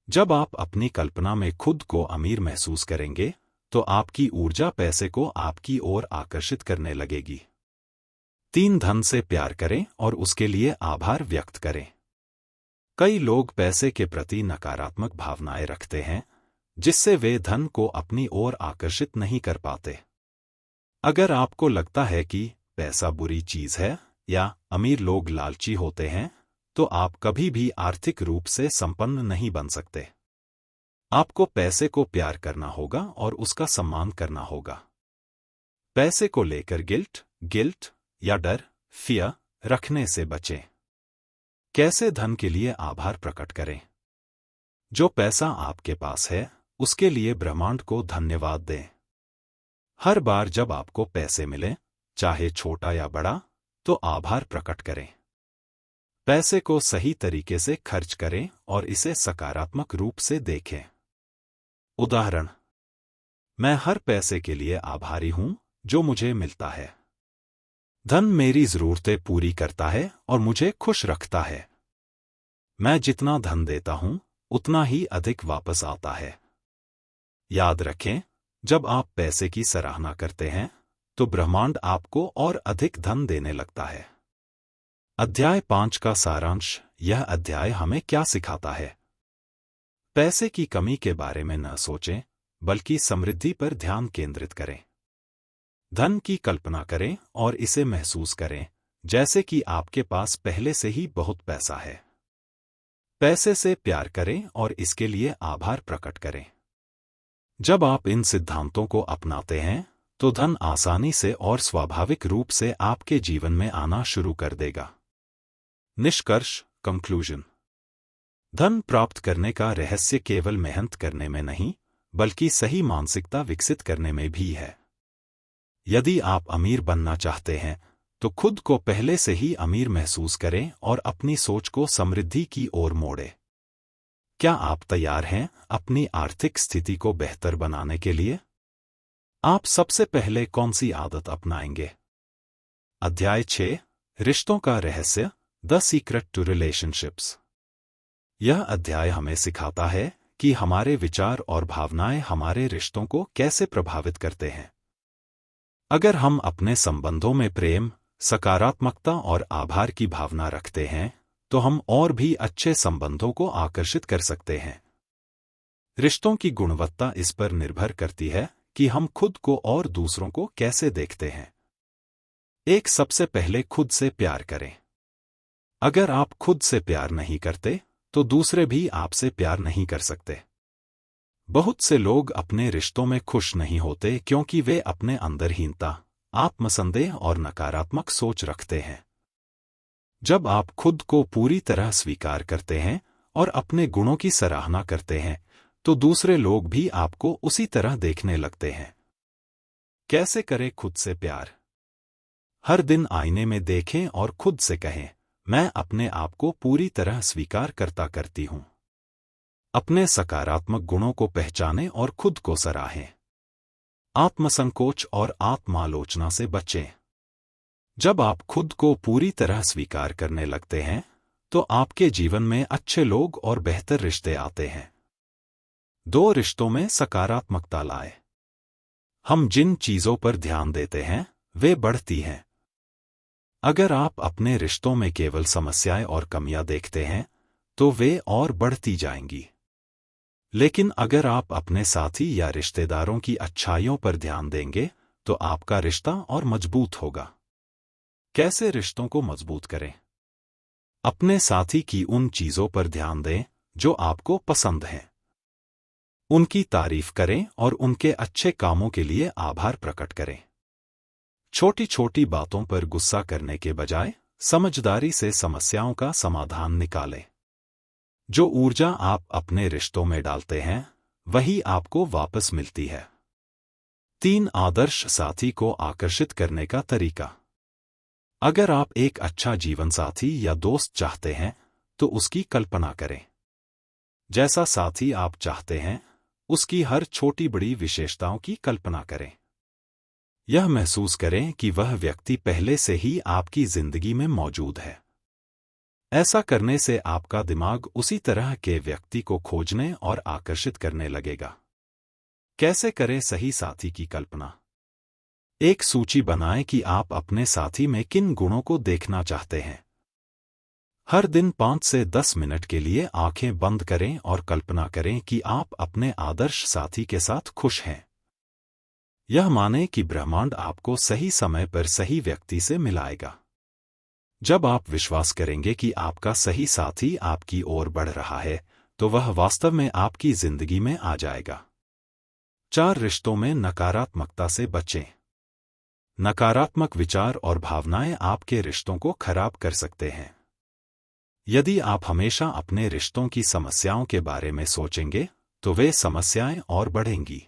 जब आप अपनी कल्पना में खुद को अमीर महसूस करेंगे तो आपकी ऊर्जा पैसे को आपकी ओर आकर्षित करने लगेगी। 3 धन से प्यार करें और उसके लिए आभार व्यक्त करें। कई लोग पैसे के प्रति नकारात्मक भावनाएं रखते हैं जिससे वे धन को अपनी ओर आकर्षित नहीं कर पाते। अगर आपको लगता है कि पैसा बुरी चीज है या अमीर लोग लालची होते हैं तो आप कभी भी आर्थिक रूप से संपन्न नहीं बन सकते। आपको पैसे को प्यार करना होगा और उसका सम्मान करना होगा। पैसे को लेकर गिल्ट या डर, फियर रखने से बचें। कैसे धन के लिए आभार प्रकट करें? जो पैसा आपके पास है उसके लिए ब्रह्मांड को धन्यवाद दें। हर बार जब आपको पैसे मिले, चाहे छोटा या बड़ा, तो आभार प्रकट करें। पैसे को सही तरीके से खर्च करें और इसे सकारात्मक रूप से देखें। उदाहरण, मैं हर पैसे के लिए आभारी हूं जो मुझे मिलता है। धन मेरी जरूरतें पूरी करता है और मुझे खुश रखता है। मैं जितना धन देता हूं उतना ही अधिक वापस आता है। याद रखें, जब आप पैसे की सराहना करते हैं तो ब्रह्मांड आपको और अधिक धन देने लगता है। अध्याय 5 का सारांश। यह अध्याय हमें क्या सिखाता है? पैसे की कमी के बारे में न सोचें, बल्कि समृद्धि पर ध्यान केंद्रित करें। धन की कल्पना करें और इसे महसूस करें जैसे कि आपके पास पहले से ही बहुत पैसा है। पैसे से प्यार करें और इसके लिए आभार प्रकट करें। जब आप इन सिद्धांतों को अपनाते हैं तो धन आसानी से और स्वाभाविक रूप से आपके जीवन में आना शुरू कर देगा। निष्कर्ष, कंक्लूजन। धन प्राप्त करने का रहस्य केवल मेहनत करने में नहीं, बल्कि सही मानसिकता विकसित करने में भी है। यदि आप अमीर बनना चाहते हैं तो खुद को पहले से ही अमीर महसूस करें और अपनी सोच को समृद्धि की ओर मोड़ें। क्या आप तैयार हैं अपनी आर्थिक स्थिति को बेहतर बनाने के लिए? आप सबसे पहले कौन सी आदत अपनाएंगे? अध्याय 6, रिश्तों का रहस्य, द सीक्रेट टू रिलेशनशिप्स। यह अध्याय हमें सिखाता है कि हमारे विचार और भावनाएं हमारे रिश्तों को कैसे प्रभावित करते हैं। अगर हम अपने संबंधों में प्रेम, सकारात्मकता और आभार की भावना रखते हैं तो हम और भी अच्छे संबंधों को आकर्षित कर सकते हैं। रिश्तों की गुणवत्ता इस पर निर्भर करती है कि हम खुद को और दूसरों को कैसे देखते हैं। सबसे पहले खुद से प्यार करें। अगर आप खुद से प्यार नहीं करते तो दूसरे भी आपसे प्यार नहीं कर सकते। बहुत से लोग अपने रिश्तों में खुश नहीं होते क्योंकि वे अपने अंदर हीनता, आत्मसंदेह और नकारात्मक सोच रखते हैं। जब आप खुद को पूरी तरह स्वीकार करते हैं और अपने गुणों की सराहना करते हैं तो दूसरे लोग भी आपको उसी तरह देखने लगते हैं। कैसे करें खुद से प्यार? हर दिन आईने में देखें और खुद से कहें, मैं अपने आप को पूरी तरह स्वीकार करती हूं। अपने सकारात्मक गुणों को पहचानें और खुद को सराहें। आत्मसंकोच और आत्मालोचना से बचें। जब आप खुद को पूरी तरह स्वीकार करने लगते हैं, तो आपके जीवन में अच्छे लोग और बेहतर रिश्ते आते हैं। 2 रिश्तों में सकारात्मकता लाएं। हम जिन चीजों पर ध्यान देते हैं, वे बढ़ती हैं। अगर आप अपने रिश्तों में केवल समस्याएं और कमियां देखते हैं, तो वे और बढ़ती जाएंगी। लेकिन अगर आप अपने साथी या रिश्तेदारों की अच्छाइयों पर ध्यान देंगे, तो आपका रिश्ता और मजबूत होगा। कैसे रिश्तों को मजबूत करें? अपने साथी की उन चीजों पर ध्यान दें जो आपको पसंद हैं। उनकी तारीफ करें और उनके अच्छे कामों के लिए आभार प्रकट करें। छोटी छोटी बातों पर गुस्सा करने के बजाय समझदारी से समस्याओं का समाधान निकालें। जो ऊर्जा आप अपने रिश्तों में डालते हैं, वही आपको वापस मिलती है। 3 आदर्श साथी को आकर्षित करने का तरीका। अगर आप एक अच्छा जीवन साथी या दोस्त चाहते हैं, तो उसकी कल्पना करें। जैसा साथी आप चाहते हैं, उसकी हर छोटी बड़ी विशेषताओं की कल्पना करें। यह महसूस करें कि वह व्यक्ति पहले से ही आपकी जिंदगी में मौजूद है। ऐसा करने से आपका दिमाग उसी तरह के व्यक्ति को खोजने और आकर्षित करने लगेगा। कैसे करें सही साथी की कल्पना? एक सूची बनाएं कि आप अपने साथी में किन गुणों को देखना चाहते हैं। हर दिन 5 से 10 मिनट के लिए आंखें बंद करें और कल्पना करें कि आप अपने आदर्श साथी के साथ खुश हैं। यह मानें कि ब्रह्मांड आपको सही समय पर सही व्यक्ति से मिलाएगा। जब आप विश्वास करेंगे कि आपका सही साथी आपकी ओर बढ़ रहा है, तो वह वास्तव में आपकी जिंदगी में आ जाएगा। 4 रिश्तों में नकारात्मकता से बचें। नकारात्मक विचार और भावनाएं आपके रिश्तों को खराब कर सकते हैं। यदि आप हमेशा अपने रिश्तों की समस्याओं के बारे में सोचेंगे, तो वे समस्याएं और बढ़ेंगी।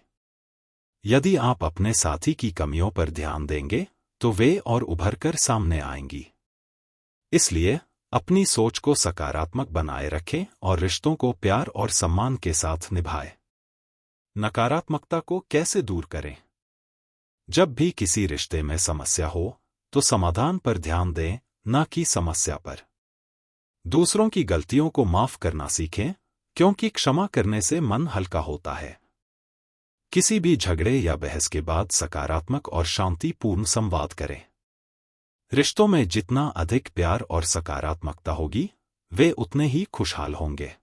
यदि आप अपने साथी की कमियों पर ध्यान देंगे, तो वे और उभर कर सामने आएंगी। इसलिए अपनी सोच को सकारात्मक बनाए रखें और रिश्तों को प्यार और सम्मान के साथ निभाएं। नकारात्मकता को कैसे दूर करें? जब भी किसी रिश्ते में समस्या हो, तो समाधान पर ध्यान दें, न कि समस्या पर। दूसरों की गलतियों को माफ करना सीखें, क्योंकि क्षमा करने से मन हल्का होता है। किसी भी झगड़े या बहस के बाद सकारात्मक और शांतिपूर्ण संवाद करें। रिश्तों में जितना अधिक प्यार और सकारात्मकता होगी, वे उतने ही खुशहाल होंगे।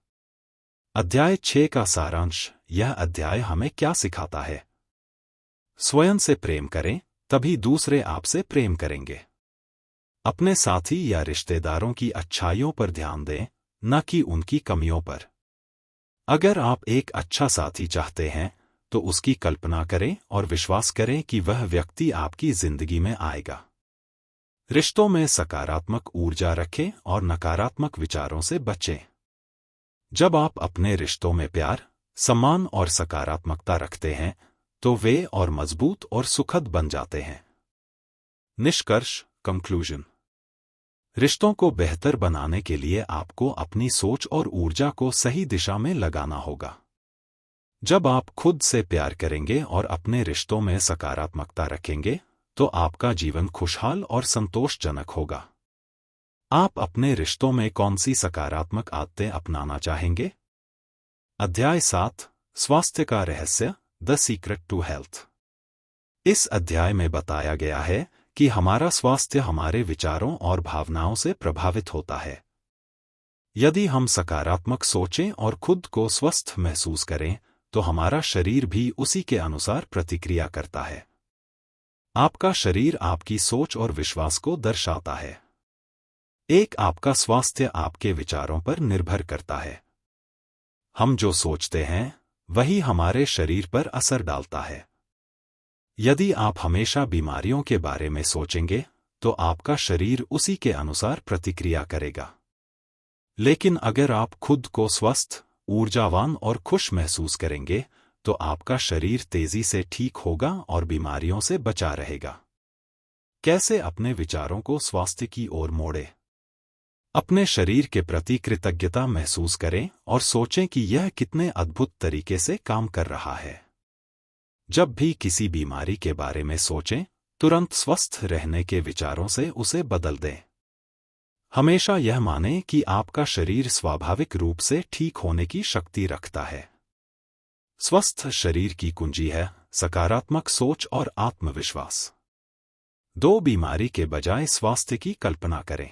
अध्याय 6 का सारांश। यह अध्याय हमें क्या सिखाता है? स्वयं से प्रेम करें, तभी दूसरे आपसे प्रेम करेंगे। अपने साथी या रिश्तेदारों की अच्छाइयों पर ध्यान दें, न कि उनकी कमियों पर। अगर आप एक अच्छा साथी चाहते हैं, तो उसकी कल्पना करें और विश्वास करें कि वह व्यक्ति आपकी जिंदगी में आएगा। रिश्तों में सकारात्मक ऊर्जा रखें और नकारात्मक विचारों से बचें। जब आप अपने रिश्तों में प्यार, सम्मान और सकारात्मकता रखते हैं, तो वे और मजबूत और सुखद बन जाते हैं। निष्कर्ष, कंक्लूजन। रिश्तों को बेहतर बनाने के लिए आपको अपनी सोच और ऊर्जा को सही दिशा में लगाना होगा। जब आप खुद से प्यार करेंगे और अपने रिश्तों में सकारात्मकता रखेंगे, तो आपका जीवन खुशहाल और संतोषजनक होगा। आप अपने रिश्तों में कौन सी सकारात्मक आदतें अपनाना चाहेंगे? अध्याय 7, स्वास्थ्य का रहस्य, द सीक्रेट टू हेल्थ। इस अध्याय में बताया गया है कि हमारा स्वास्थ्य हमारे विचारों और भावनाओं से प्रभावित होता है। यदि हम सकारात्मक सोचें और खुद को स्वस्थ महसूस करें, तो हमारा शरीर भी उसी के अनुसार प्रतिक्रिया करता है। आपका शरीर आपकी सोच और विश्वास को दर्शाता है। आपका स्वास्थ्य आपके विचारों पर निर्भर करता है। हम जो सोचते हैं, वही हमारे शरीर पर असर डालता है। यदि आप हमेशा बीमारियों के बारे में सोचेंगे, तो आपका शरीर उसी के अनुसार प्रतिक्रिया करेगा। लेकिन अगर आप खुद को स्वस्थ, ऊर्जावान और खुश महसूस करेंगे, तो आपका शरीर तेजी से ठीक होगा और बीमारियों से बचा रहेगा। कैसे अपने विचारों को स्वास्थ्य की ओर मोड़े। अपने शरीर के प्रति कृतज्ञता महसूस करें और सोचें कि यह कितने अद्भुत तरीके से काम कर रहा है। जब भी किसी बीमारी के बारे में सोचें, तुरंत स्वस्थ रहने के विचारों से उसे बदल दें। हमेशा यह मानें कि आपका शरीर स्वाभाविक रूप से ठीक होने की शक्ति रखता है। स्वस्थ शरीर की कुंजी है सकारात्मक सोच और आत्मविश्वास। दो बीमारी के बजाय स्वास्थ्य की कल्पना करें।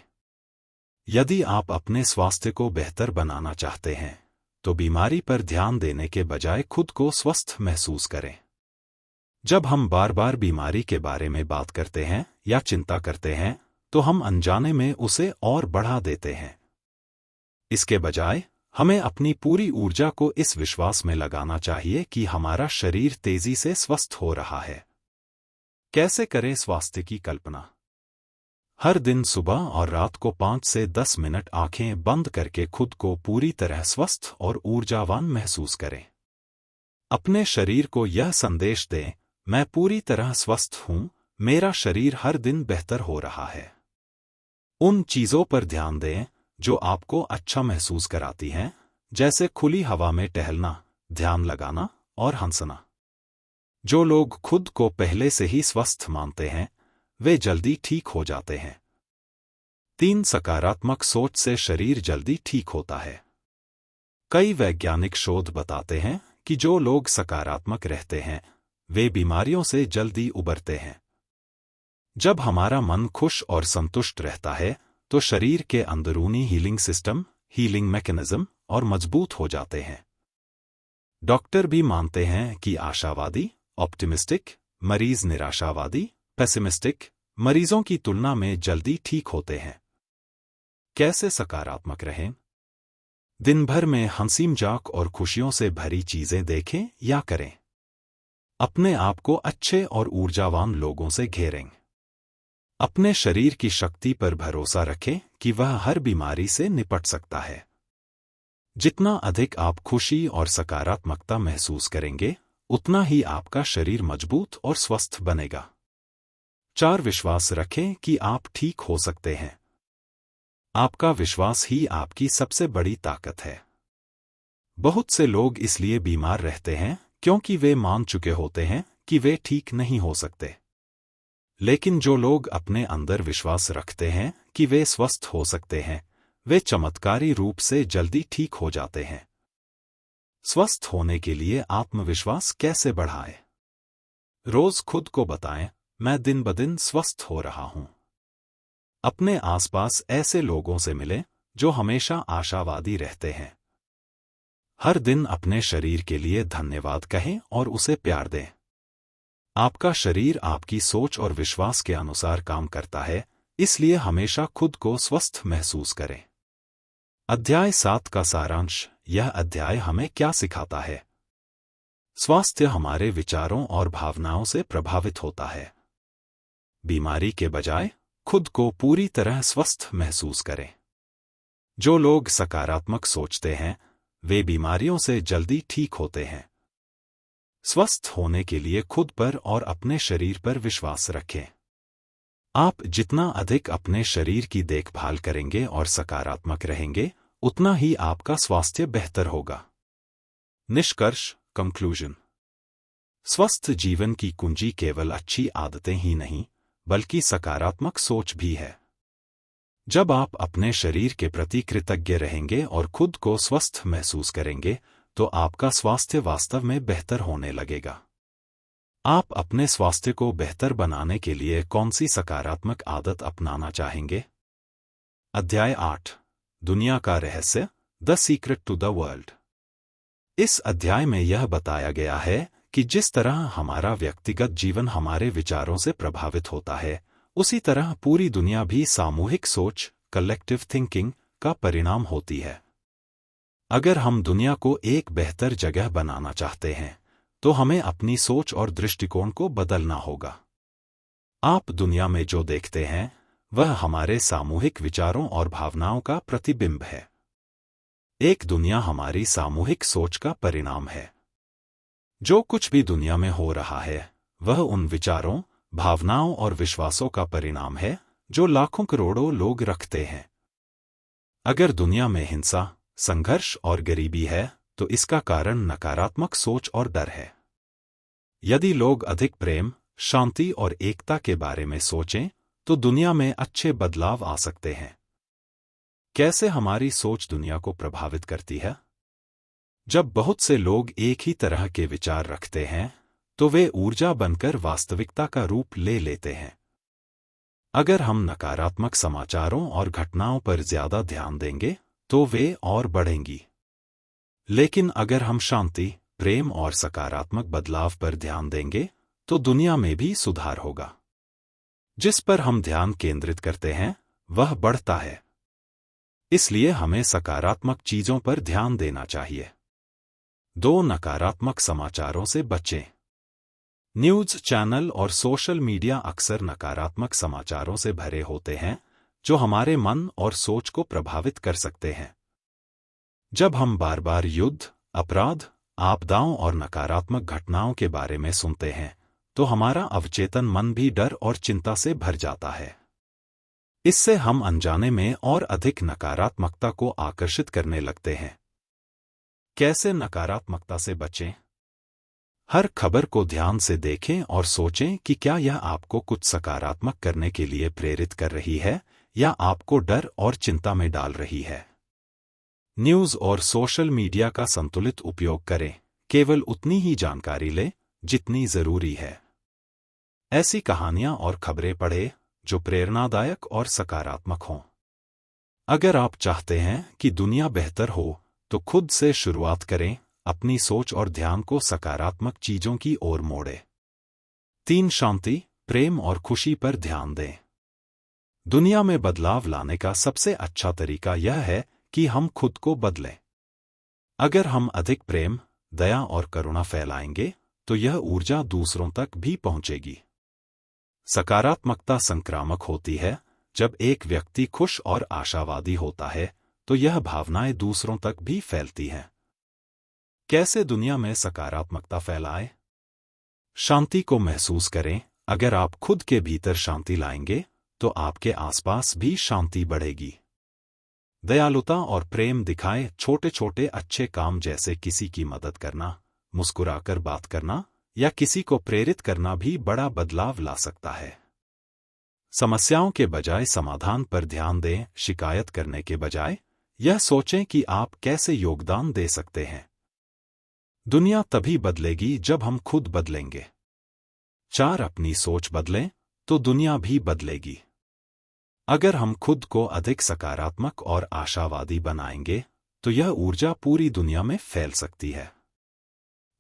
यदि आप अपने स्वास्थ्य को बेहतर बनाना चाहते हैं, तो बीमारी पर ध्यान देने के बजाय खुद को स्वस्थ महसूस करें। जब हम बार बार बीमारी के बारे में बात करते हैं या चिंता करते हैं, तो हम अनजाने में उसे और बढ़ा देते हैं। इसके बजाय हमें अपनी पूरी ऊर्जा को इस विश्वास में लगाना चाहिए कि हमारा शरीर तेजी से स्वस्थ हो रहा है। कैसे करें स्वास्थ्य की कल्पना? हर दिन सुबह और रात को 5 से 10 मिनट आंखें बंद करके खुद को पूरी तरह स्वस्थ और ऊर्जावान महसूस करें। अपने शरीर को यह संदेश दें, मैं पूरी तरह स्वस्थ हूं, मेरा शरीर हर दिन बेहतर हो रहा है। उन चीजों पर ध्यान दें जो आपको अच्छा महसूस कराती हैं, जैसे खुली हवा में टहलना, ध्यान लगाना और हंसना। जो लोग खुद को पहले से ही स्वस्थ मानते हैं, वे जल्दी ठीक हो जाते हैं। 3 सकारात्मक सोच से शरीर जल्दी ठीक होता है। कई वैज्ञानिक शोध बताते हैं कि जो लोग सकारात्मक रहते हैं, वे बीमारियों से जल्दी उबरते हैं। जब हमारा मन खुश और संतुष्ट रहता है, तो शरीर के अंदरूनी हीलिंग सिस्टम, हीलिंग मैकेनिज्म और मजबूत हो जाते हैं। डॉक्टर भी मानते हैं कि आशावादी, ऑप्टिमिस्टिक मरीज निराशावादी, पेसिमिस्टिक मरीजों की तुलना में जल्दी ठीक होते हैं। कैसे सकारात्मक रहें? दिन भर में हंसी मजाक और खुशियों से भरी चीजें देखें या करें। अपने आप को अच्छे और ऊर्जावान लोगों से घेरें। अपने शरीर की शक्ति पर भरोसा रखें कि वह हर बीमारी से निपट सकता है। जितना अधिक आप खुशी और सकारात्मकता महसूस करेंगे, उतना ही आपका शरीर मजबूत और स्वस्थ बनेगा। 4 विश्वास रखें कि आप ठीक हो सकते हैं। आपका विश्वास ही आपकी सबसे बड़ी ताकत है। बहुत से लोग इसलिए बीमार रहते हैं क्योंकि वे मान चुके होते हैं कि वे ठीक नहीं हो सकते। लेकिन जो लोग अपने अंदर विश्वास रखते हैं कि वे स्वस्थ हो सकते हैं, वे चमत्कारी रूप से जल्दी ठीक हो जाते हैं। स्वस्थ होने के लिए आत्मविश्वास कैसे बढ़ाएं? रोज खुद को बताएं, मैं दिन ब दिन स्वस्थ हो रहा हूं। अपने आसपास ऐसे लोगों से मिलें जो हमेशा आशावादी रहते हैं। हर दिन अपने शरीर के लिए धन्यवाद कहें और उसे प्यार दें। आपका शरीर आपकी सोच और विश्वास के अनुसार काम करता है, इसलिए हमेशा खुद को स्वस्थ महसूस करें। अध्याय 7 का सारांश। यह अध्याय हमें क्या सिखाता है? स्वास्थ्य हमारे विचारों और भावनाओं से प्रभावित होता है। बीमारी के बजाय खुद को पूरी तरह स्वस्थ महसूस करें। जो लोग सकारात्मक सोचते हैं, वे बीमारियों से जल्दी ठीक होते हैं। स्वस्थ होने के लिए खुद पर और अपने शरीर पर विश्वास रखें। आप जितना अधिक अपने शरीर की देखभाल करेंगे और सकारात्मक रहेंगे, उतना ही आपका स्वास्थ्य बेहतर होगा। निष्कर्ष, कंक्लूजन। स्वस्थ जीवन की कुंजी केवल अच्छी आदतें ही नहीं, बल्कि सकारात्मक सोच भी है। जब आप अपने शरीर के प्रति कृतज्ञ रहेंगे और खुद को स्वस्थ महसूस करेंगे, तो आपका स्वास्थ्य वास्तव में बेहतर होने लगेगा। आप अपने स्वास्थ्य को बेहतर बनाने के लिए कौन सी सकारात्मक आदत अपनाना चाहेंगे? अध्याय 8, दुनिया का रहस्य, the secret to the world. इस अध्याय में यह बताया गया है कि जिस तरह हमारा व्यक्तिगत जीवन हमारे विचारों से प्रभावित होता है, उसी तरह पूरी दुनिया भी सामूहिक सोच, कलेक्टिव थिंकिंग का परिणाम होती है। अगर हम दुनिया को एक बेहतर जगह बनाना चाहते हैं, तो हमें अपनी सोच और दृष्टिकोण को बदलना होगा। आप दुनिया में जो देखते हैं, वह हमारे सामूहिक विचारों और भावनाओं का प्रतिबिंब है। एक दुनिया हमारी सामूहिक सोच का परिणाम है। जो कुछ भी दुनिया में हो रहा है, वह उन विचारों, भावनाओं और विश्वासों का परिणाम है जो लाखों करोड़ों लोग रखते हैं। अगर दुनिया में हिंसा, संघर्ष और गरीबी है तो इसका कारण नकारात्मक सोच और डर है। यदि लोग अधिक प्रेम, शांति और एकता के बारे में सोचें तो दुनिया में अच्छे बदलाव आ सकते हैं। कैसे हमारी सोच दुनिया को प्रभावित करती है? जब बहुत से लोग एक ही तरह के विचार रखते हैं तो वे ऊर्जा बनकर वास्तविकता का रूप ले लेते हैं। अगर हम नकारात्मक समाचारों और घटनाओं पर ज्यादा ध्यान देंगे तो वे और बढ़ेंगी। लेकिन अगर हम शांति, प्रेम और सकारात्मक बदलाव पर ध्यान देंगे तो दुनिया में भी सुधार होगा। जिस पर हम ध्यान केंद्रित करते हैं वह बढ़ता है। इसलिए हमें सकारात्मक चीजों पर ध्यान देना चाहिए। 2. नकारात्मक समाचारों से बचें। न्यूज़ चैनल और सोशल मीडिया अक्सर नकारात्मक समाचारों से भरे होते हैं जो हमारे मन और सोच को प्रभावित कर सकते हैं। जब हम बार बार युद्ध, अपराध, आपदाओं और नकारात्मक घटनाओं के बारे में सुनते हैं तो हमारा अवचेतन मन भी डर और चिंता से भर जाता है। इससे हम अनजाने में और अधिक नकारात्मकता को आकर्षित करने लगते हैं। कैसे नकारात्मकता से बचें? हर खबर को ध्यान से देखें और सोचें कि क्या यह आपको कुछ सकारात्मक करने के लिए प्रेरित कर रही है या आपको डर और चिंता में डाल रही है। न्यूज़ और सोशल मीडिया का संतुलित उपयोग करें। केवल उतनी ही जानकारी लें जितनी जरूरी है। ऐसी कहानियां और खबरें पढ़ें जो प्रेरणादायक और सकारात्मक हों। अगर आप चाहते हैं कि दुनिया बेहतर हो तो खुद से शुरुआत करें। अपनी सोच और ध्यान को सकारात्मक चीजों की ओर मोड़ें। 3. शांति, प्रेम और खुशी पर ध्यान दें। दुनिया में बदलाव लाने का सबसे अच्छा तरीका यह है कि हम खुद को बदलें। अगर हम अधिक प्रेम, दया और करुणा फैलाएंगे तो यह ऊर्जा दूसरों तक भी पहुंचेगी। सकारात्मकता संक्रामक होती है। जब एक व्यक्ति खुश और आशावादी होता है तो यह भावनाएं दूसरों तक भी फैलती हैं। कैसे दुनिया में सकारात्मकता फैलाएं? शांति को महसूस करें। अगर आप खुद के भीतर शांति लाएंगे तो आपके आसपास भी शांति बढ़ेगी। दयालुता और प्रेम दिखाएं। छोटे छोटे अच्छे काम जैसे किसी की मदद करना, मुस्कुराकर बात करना या किसी को प्रेरित करना भी बड़ा बदलाव ला सकता है। समस्याओं के बजाय समाधान पर ध्यान दें। शिकायत करने के बजाय यह सोचें कि आप कैसे योगदान दे सकते हैं। दुनिया तभी बदलेगी जब हम खुद बदलेंगे। 4. अपनी सोच बदलें तो दुनिया भी बदलेगी। अगर हम खुद को अधिक सकारात्मक और आशावादी बनाएंगे तो यह ऊर्जा पूरी दुनिया में फैल सकती है।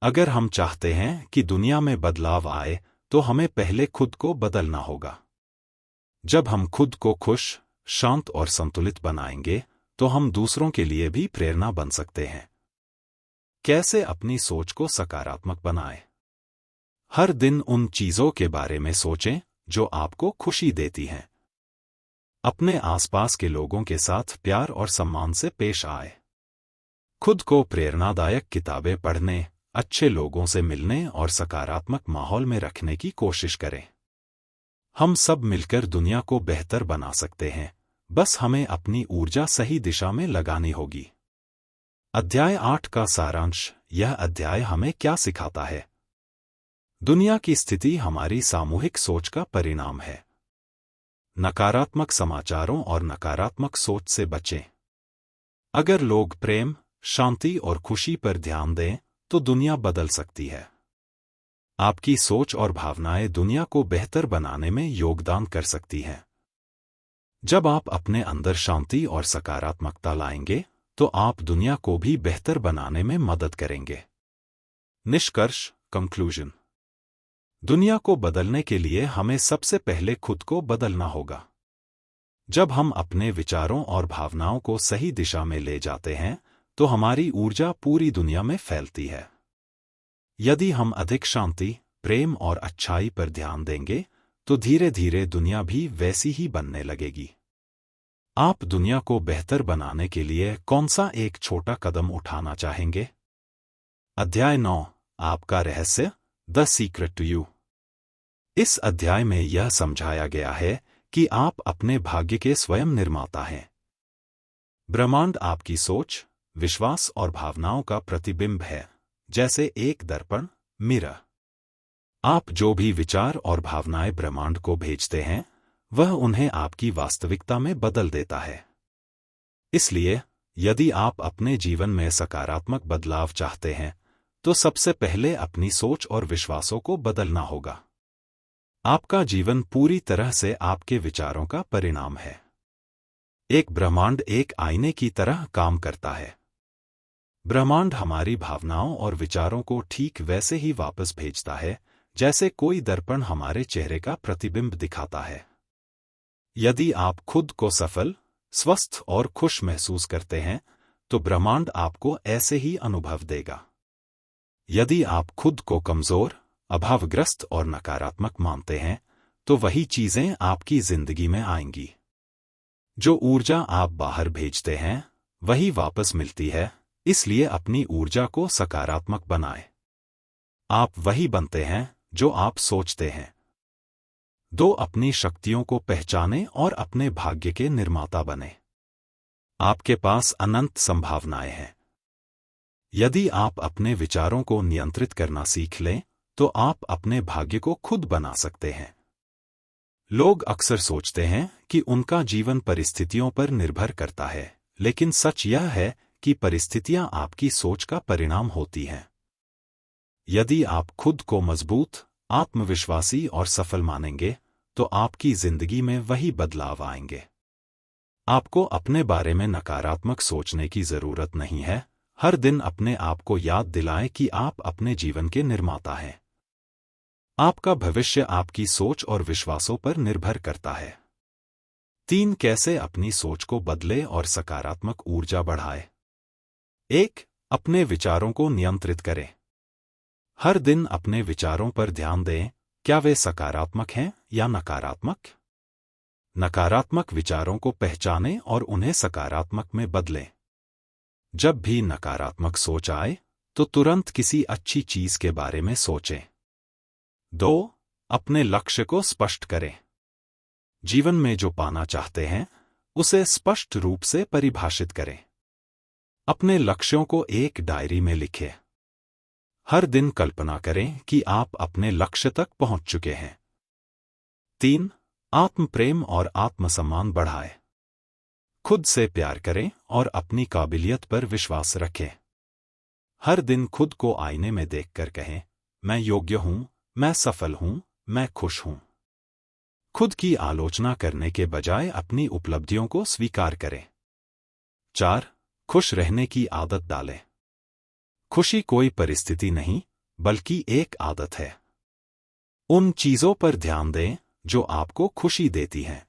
अगर हम चाहते हैं कि दुनिया में बदलाव आए तो हमें पहले खुद को बदलना होगा। जब हम खुद को खुश, शांत और संतुलित बनाएंगे तो हम दूसरों के लिए भी प्रेरणा बन सकते हैं। कैसे अपनी सोच को सकारात्मक बनाएं? हर दिन उन चीजों के बारे में सोचें जो आपको खुशी देती हैं। अपने आसपास के लोगों के साथ प्यार और सम्मान से पेश आए। खुद को प्रेरणादायक किताबें पढ़ने, अच्छे लोगों से मिलने और सकारात्मक माहौल में रखने की कोशिश करें। हम सब मिलकर दुनिया को बेहतर बना सकते हैं, बस हमें अपनी ऊर्जा सही दिशा में लगानी होगी। अध्याय 8 का सारांश। यह अध्याय हमें क्या सिखाता है? दुनिया की स्थिति हमारी सामूहिक सोच का परिणाम है। नकारात्मक समाचारों और नकारात्मक सोच से बचें। अगर लोग प्रेम, शांति और खुशी पर ध्यान दें तो दुनिया बदल सकती है। आपकी सोच और भावनाएं दुनिया को बेहतर बनाने में योगदान कर सकती हैं। जब आप अपने अंदर शांति और सकारात्मकता लाएंगे तो आप दुनिया को भी बेहतर बनाने में मदद करेंगे। निष्कर्ष, कंक्लूजन। दुनिया को बदलने के लिए हमें सबसे पहले खुद को बदलना होगा। जब हम अपने विचारों और भावनाओं को सही दिशा में ले जाते हैं तो हमारी ऊर्जा पूरी दुनिया में फैलती है। यदि हम अधिक शांति, प्रेम और अच्छाई पर ध्यान देंगे तो धीरे धीरे दुनिया भी वैसी ही बनने लगेगी। आप दुनिया को बेहतर बनाने के लिए कौन सा एक छोटा कदम उठाना चाहेंगे? अध्याय 9, आपका रहस्य, द सीक्रेट टू यू। इस अध्याय में यह समझाया गया है कि आप अपने भाग्य के स्वयं निर्माता हैं। ब्रह्मांड आपकी सोच, विश्वास और भावनाओं का प्रतिबिंब है, जैसे एक दर्पण, मिरर। आप जो भी विचार और भावनाएं ब्रह्मांड को भेजते हैं, वह उन्हें आपकी वास्तविकता में बदल देता है। इसलिए, यदि आप अपने जीवन में सकारात्मक बदलाव चाहते हैं, तो सबसे पहले अपनी सोच और विश्वासों को बदलना होगा। आपका जीवन पूरी तरह से आपके विचारों का परिणाम है। एक ब्रह्मांड एक आईने की तरह काम करता है। ब्रह्मांड हमारी भावनाओं और विचारों को ठीक वैसे ही वापस भेजता है, जैसे कोई दर्पण हमारे चेहरे का प्रतिबिंब दिखाता है। यदि आप खुद को सफल, स्वस्थ और खुश महसूस करते हैं, तो ब्रह्मांड आपको ऐसे ही अनुभव देगा। यदि आप खुद को कमजोर, अभावग्रस्त और नकारात्मक मानते हैं, तो वही चीजें आपकी जिंदगी में आएंगी। जो ऊर्जा आप बाहर भेजते हैं, वही वापस मिलती है, इसलिए अपनी ऊर्जा को सकारात्मक बनाएं। आप वही बनते हैं जो आप सोचते हैं। 2. अपनी शक्तियों को पहचानें और अपने भाग्य के निर्माता बनें। आपके पास अनंत संभावनाएं हैं। यदि आप अपने विचारों को नियंत्रित करना सीख लें, तो आप अपने भाग्य को खुद बना सकते हैं। लोग अक्सर सोचते हैं कि उनका जीवन परिस्थितियों पर निर्भर करता है, लेकिन सच यह है कि परिस्थितियां आपकी सोच का परिणाम होती हैं। यदि आप खुद को मजबूत, आत्मविश्वासी और सफल मानेंगे, तो आपकी जिंदगी में वही बदलाव आएंगे। आपको अपने बारे में नकारात्मक सोचने की जरूरत नहीं है। हर दिन अपने आप को याद दिलाएं कि आप अपने जीवन के निर्माता हैं। आपका भविष्य आपकी सोच और विश्वासों पर निर्भर करता है। 3. कैसे अपनी सोच को बदले और सकारात्मक ऊर्जा बढ़ाए। 1. अपने विचारों को नियंत्रित करें। हर दिन अपने विचारों पर ध्यान दें, क्या वे सकारात्मक हैं या नकारात्मक? नकारात्मक विचारों को पहचानें और उन्हें सकारात्मक में बदलें। जब भी नकारात्मक सोच आए, तो तुरंत किसी अच्छी चीज के बारे में सोचें। 2. अपने लक्ष्य को स्पष्ट करें। जीवन में जो पाना चाहते हैं, उसे स्पष्ट रूप से परिभाषित करें। अपने लक्ष्यों को एक डायरी में लिखें। हर दिन कल्पना करें कि आप अपने लक्ष्य तक पहुंच चुके हैं। 3. आत्म प्रेम और आत्मसम्मान बढ़ाएं। खुद से प्यार करें और अपनी काबिलियत पर विश्वास रखें। हर दिन खुद को आईने में देखकर कहें, मैं योग्य हूं, मैं सफल हूं, मैं खुश हूं। खुद की आलोचना करने के बजाय अपनी उपलब्धियों को स्वीकार करें। 4. खुश रहने की आदत डालें। खुशी कोई परिस्थिति नहीं, बल्कि एक आदत है। उन चीजों पर ध्यान दें जो आपको खुशी देती हैं।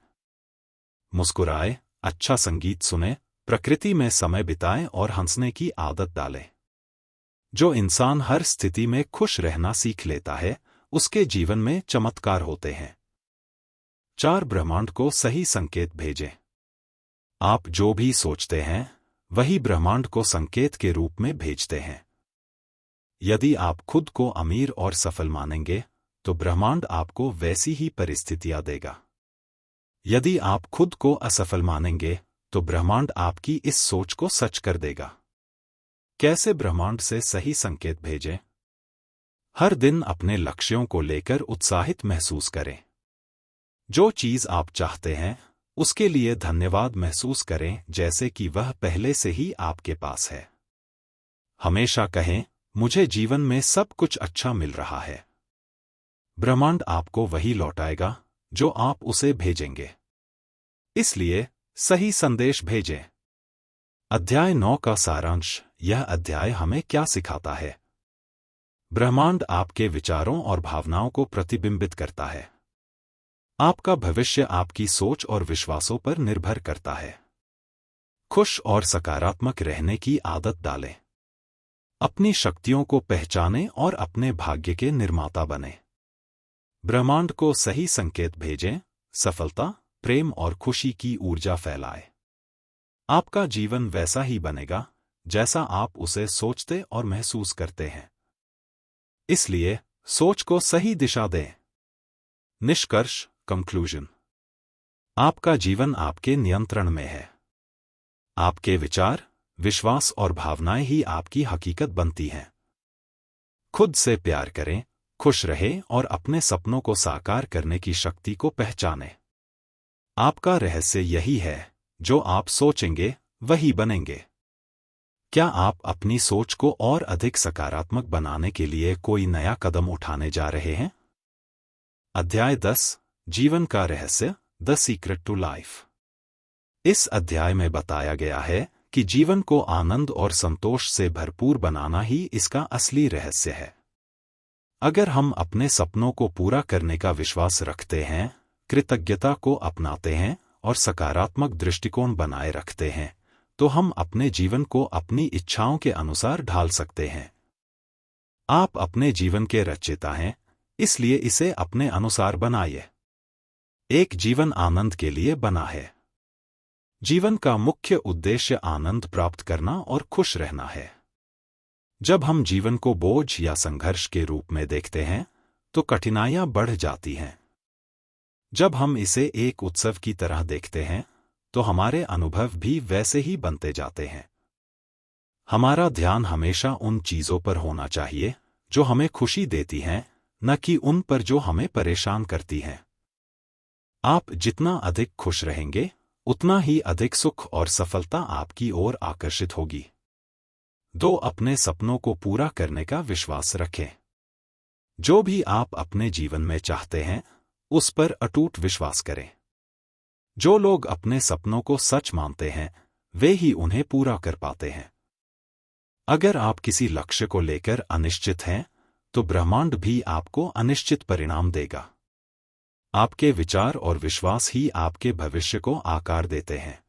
मुस्कुराएं, अच्छा संगीत सुनें, प्रकृति में समय बिताएं और हंसने की आदत डालें। जो इंसान हर स्थिति में खुश रहना सीख लेता है, उसके जीवन में चमत्कार होते हैं। 4. ब्रह्मांड को सही संकेत भेजें। आप जो भी सोचते हैं, वही ब्रह्मांड को संकेत के रूप में भेजते हैं। यदि आप खुद को अमीर और सफल मानेंगे, तो ब्रह्मांड आपको वैसी ही परिस्थितियां देगा। यदि आप खुद को असफल मानेंगे, तो ब्रह्मांड आपकी इस सोच को सच कर देगा। कैसे ब्रह्मांड से सही संकेत भेजें? हर दिन अपने लक्ष्यों को लेकर उत्साहित महसूस करें। जो चीज आप चाहते हैं, उसके लिए धन्यवाद महसूस करें, जैसे कि वह पहले से ही आपके पास है। हमेशा कहें, मुझे जीवन में सब कुछ अच्छा मिल रहा है। ब्रह्मांड आपको वही लौटाएगा जो आप उसे भेजेंगे। इसलिए सही संदेश भेजें। अध्याय 9 का सारांश। यह अध्याय हमें क्या सिखाता है? ब्रह्मांड आपके विचारों और भावनाओं को प्रतिबिंबित करता है। आपका भविष्य आपकी सोच और विश्वासों पर निर्भर करता है। खुश और सकारात्मक रहने की आदत डालें। अपनी शक्तियों को पहचानें और अपने भाग्य के निर्माता बनें। ब्रह्मांड को सही संकेत भेजें, सफलता, प्रेम और खुशी की ऊर्जा फैलाएं। आपका जीवन वैसा ही बनेगा जैसा आप उसे सोचते और महसूस करते हैं। इसलिए सोच को सही दिशा दें। निष्कर्ष, कंक्लूजन। आपका जीवन आपके नियंत्रण में है। आपके विचार, विश्वास और भावनाएं ही आपकी हकीकत बनती हैं। खुद से प्यार करें, खुश रहें और अपने सपनों को साकार करने की शक्ति को पहचानें। आपका रहस्य यही है, जो आप सोचेंगे वही बनेंगे। क्या आप अपनी सोच को और अधिक सकारात्मक बनाने के लिए कोई नया कदम उठाने जा रहे हैं? अध्याय 10, जीवन का रहस्य, द सीक्रेट टू लाइफ। इस अध्याय में बताया गया है कि जीवन को आनंद और संतोष से भरपूर बनाना ही इसका असली रहस्य है। अगर हम अपने सपनों को पूरा करने का विश्वास रखते हैं, कृतज्ञता को अपनाते हैं और सकारात्मक दृष्टिकोण बनाए रखते हैं, तो हम अपने जीवन को अपनी इच्छाओं के अनुसार ढाल सकते हैं। आप अपने जीवन के रचयिता हैं, इसलिए इसे अपने अनुसार बनाइए। एक जीवन आनंद के लिए बना है। जीवन का मुख्य उद्देश्य आनंद प्राप्त करना और खुश रहना है। जब हम जीवन को बोझ या संघर्ष के रूप में देखते हैं, तो कठिनाइयां बढ़ जाती हैं। जब हम इसे एक उत्सव की तरह देखते हैं, तो हमारे अनुभव भी वैसे ही बनते जाते हैं। हमारा ध्यान हमेशा उन चीजों पर होना चाहिए जो हमें खुशी देती हैं, न कि उन पर जो हमें परेशान करती हैं। आप जितना अधिक खुश रहेंगे, उतना ही अधिक सुख और सफलता आपकी ओर आकर्षित होगी। 2. अपने सपनों को पूरा करने का विश्वास रखें। जो भी आप अपने जीवन में चाहते हैं, उस पर अटूट विश्वास करें। जो लोग अपने सपनों को सच मानते हैं, वे ही उन्हें पूरा कर पाते हैं। अगर आप किसी लक्ष्य को लेकर अनिश्चित हैं, तो ब्रह्मांड भी आपको अनिश्चित परिणाम देगा। आपके विचार और विश्वास ही आपके भविष्य को आकार देते हैं।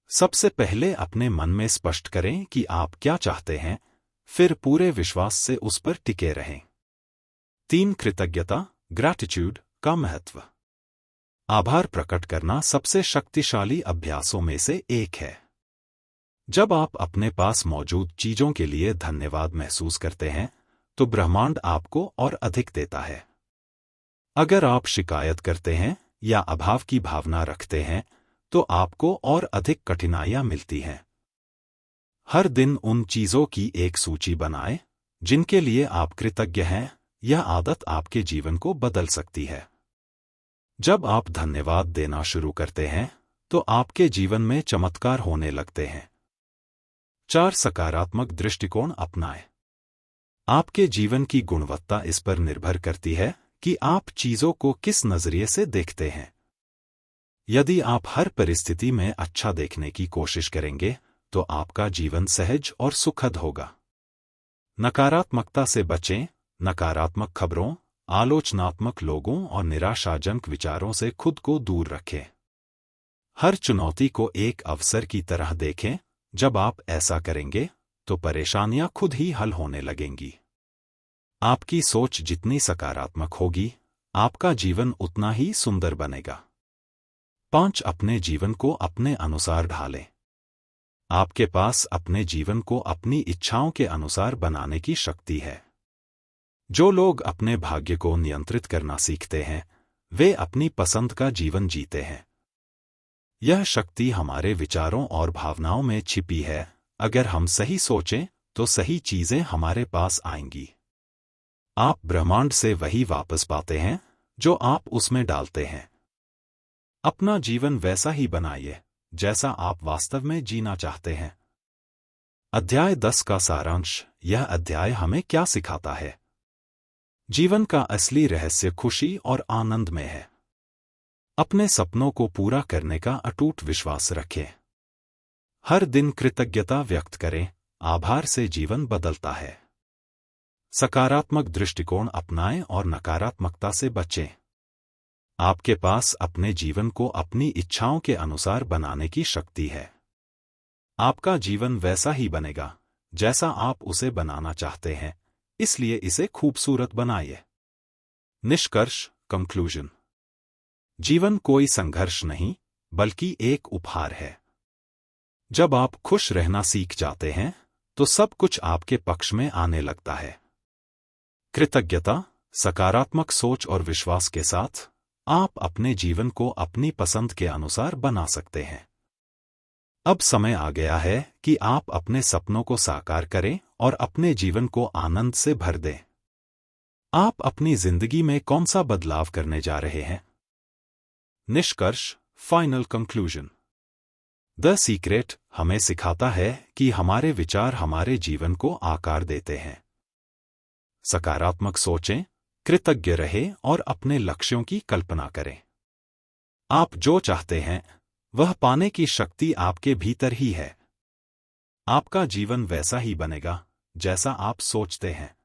सबसे पहले अपने मन में स्पष्ट करें कि आप क्या चाहते हैं, फिर पूरे विश्वास से उस पर टिके रहें। 3. कृतज्ञता, ग्रैटिट्यूड का महत्व। आभार प्रकट करना सबसे शक्तिशाली अभ्यासों में से एक है। जब आप अपने पास मौजूद चीजों के लिए धन्यवाद महसूस करते हैं, तो ब्रह्मांड आपको और अधिक देता है। अगर आप शिकायत करते हैं या अभाव की भावना रखते हैं, तो आपको और अधिक कठिनाइयां मिलती हैं। हर दिन उन चीजों की एक सूची बनाएं, जिनके लिए आप कृतज्ञ हैं। यह आदत आपके जीवन को बदल सकती है। जब आप धन्यवाद देना शुरू करते हैं, तो आपके जीवन में चमत्कार होने लगते हैं। 4. सकारात्मक दृष्टिकोण अपनाएं। आपके जीवन की गुणवत्ता इस पर निर्भर करती है कि आप चीजों को किस नजरिए से देखते हैं। यदि आप हर परिस्थिति में अच्छा देखने की कोशिश करेंगे, तो आपका जीवन सहज और सुखद होगा। नकारात्मकता से बचें। नकारात्मक खबरों, आलोचनात्मक लोगों और निराशाजनक विचारों से खुद को दूर रखें। हर चुनौती को एक अवसर की तरह देखें। जब आप ऐसा करेंगे, तो परेशानियां खुद ही हल होने लगेंगी। आपकी सोच जितनी सकारात्मक होगी, आपका जीवन उतना ही सुंदर बनेगा। 5. अपने जीवन को अपने अनुसार ढालें। आपके पास अपने जीवन को अपनी इच्छाओं के अनुसार बनाने की शक्ति है। जो लोग अपने भाग्य को नियंत्रित करना सीखते हैं, वे अपनी पसंद का जीवन जीते हैं। यह शक्ति हमारे विचारों और भावनाओं में छिपी है। अगर हम सही सोचें, तो सही चीजें हमारे पास आएंगी। आप ब्रह्मांड से वही वापस पाते हैं जो आप उसमें डालते हैं। अपना जीवन वैसा ही बनाइए जैसा आप वास्तव में जीना चाहते हैं। अध्याय 10 का सारांश। यह अध्याय हमें क्या सिखाता है? जीवन का असली रहस्य खुशी और आनंद में है। अपने सपनों को पूरा करने का अटूट विश्वास रखें। हर दिन कृतज्ञता व्यक्त करें। आभार से जीवन बदलता है। सकारात्मक दृष्टिकोण अपनाएं और नकारात्मकता से बचें। आपके पास अपने जीवन को अपनी इच्छाओं के अनुसार बनाने की शक्ति है। आपका जीवन वैसा ही बनेगा जैसा आप उसे बनाना चाहते हैं, इसलिए इसे खूबसूरत बनाइए। निष्कर्ष, कंक्लूजन। जीवन कोई संघर्ष नहीं, बल्कि एक उपहार है। जब आप खुश रहना सीख जाते हैं, तो सब कुछ आपके पक्ष में आने लगता है। कृतज्ञता, सकारात्मक सोच और विश्वास के साथ आप अपने जीवन को अपनी पसंद के अनुसार बना सकते हैं। अब समय आ गया है कि आप अपने सपनों को साकार करें और अपने जीवन को आनंद से भर दें। आप अपनी जिंदगी में कौन सा बदलाव करने जा रहे हैं? निष्कर्ष, फाइनल कंक्लूजन। द सीक्रेट हमें सिखाता है कि हमारे विचार हमारे जीवन को आकार देते हैं। सकारात्मक सोचें, कृतज्ञ रहें और अपने लक्ष्यों की कल्पना करें। आप जो चाहते हैं वह पाने की शक्ति आपके भीतर ही है। आपका जीवन वैसा ही बनेगा जैसा आप सोचते हैं।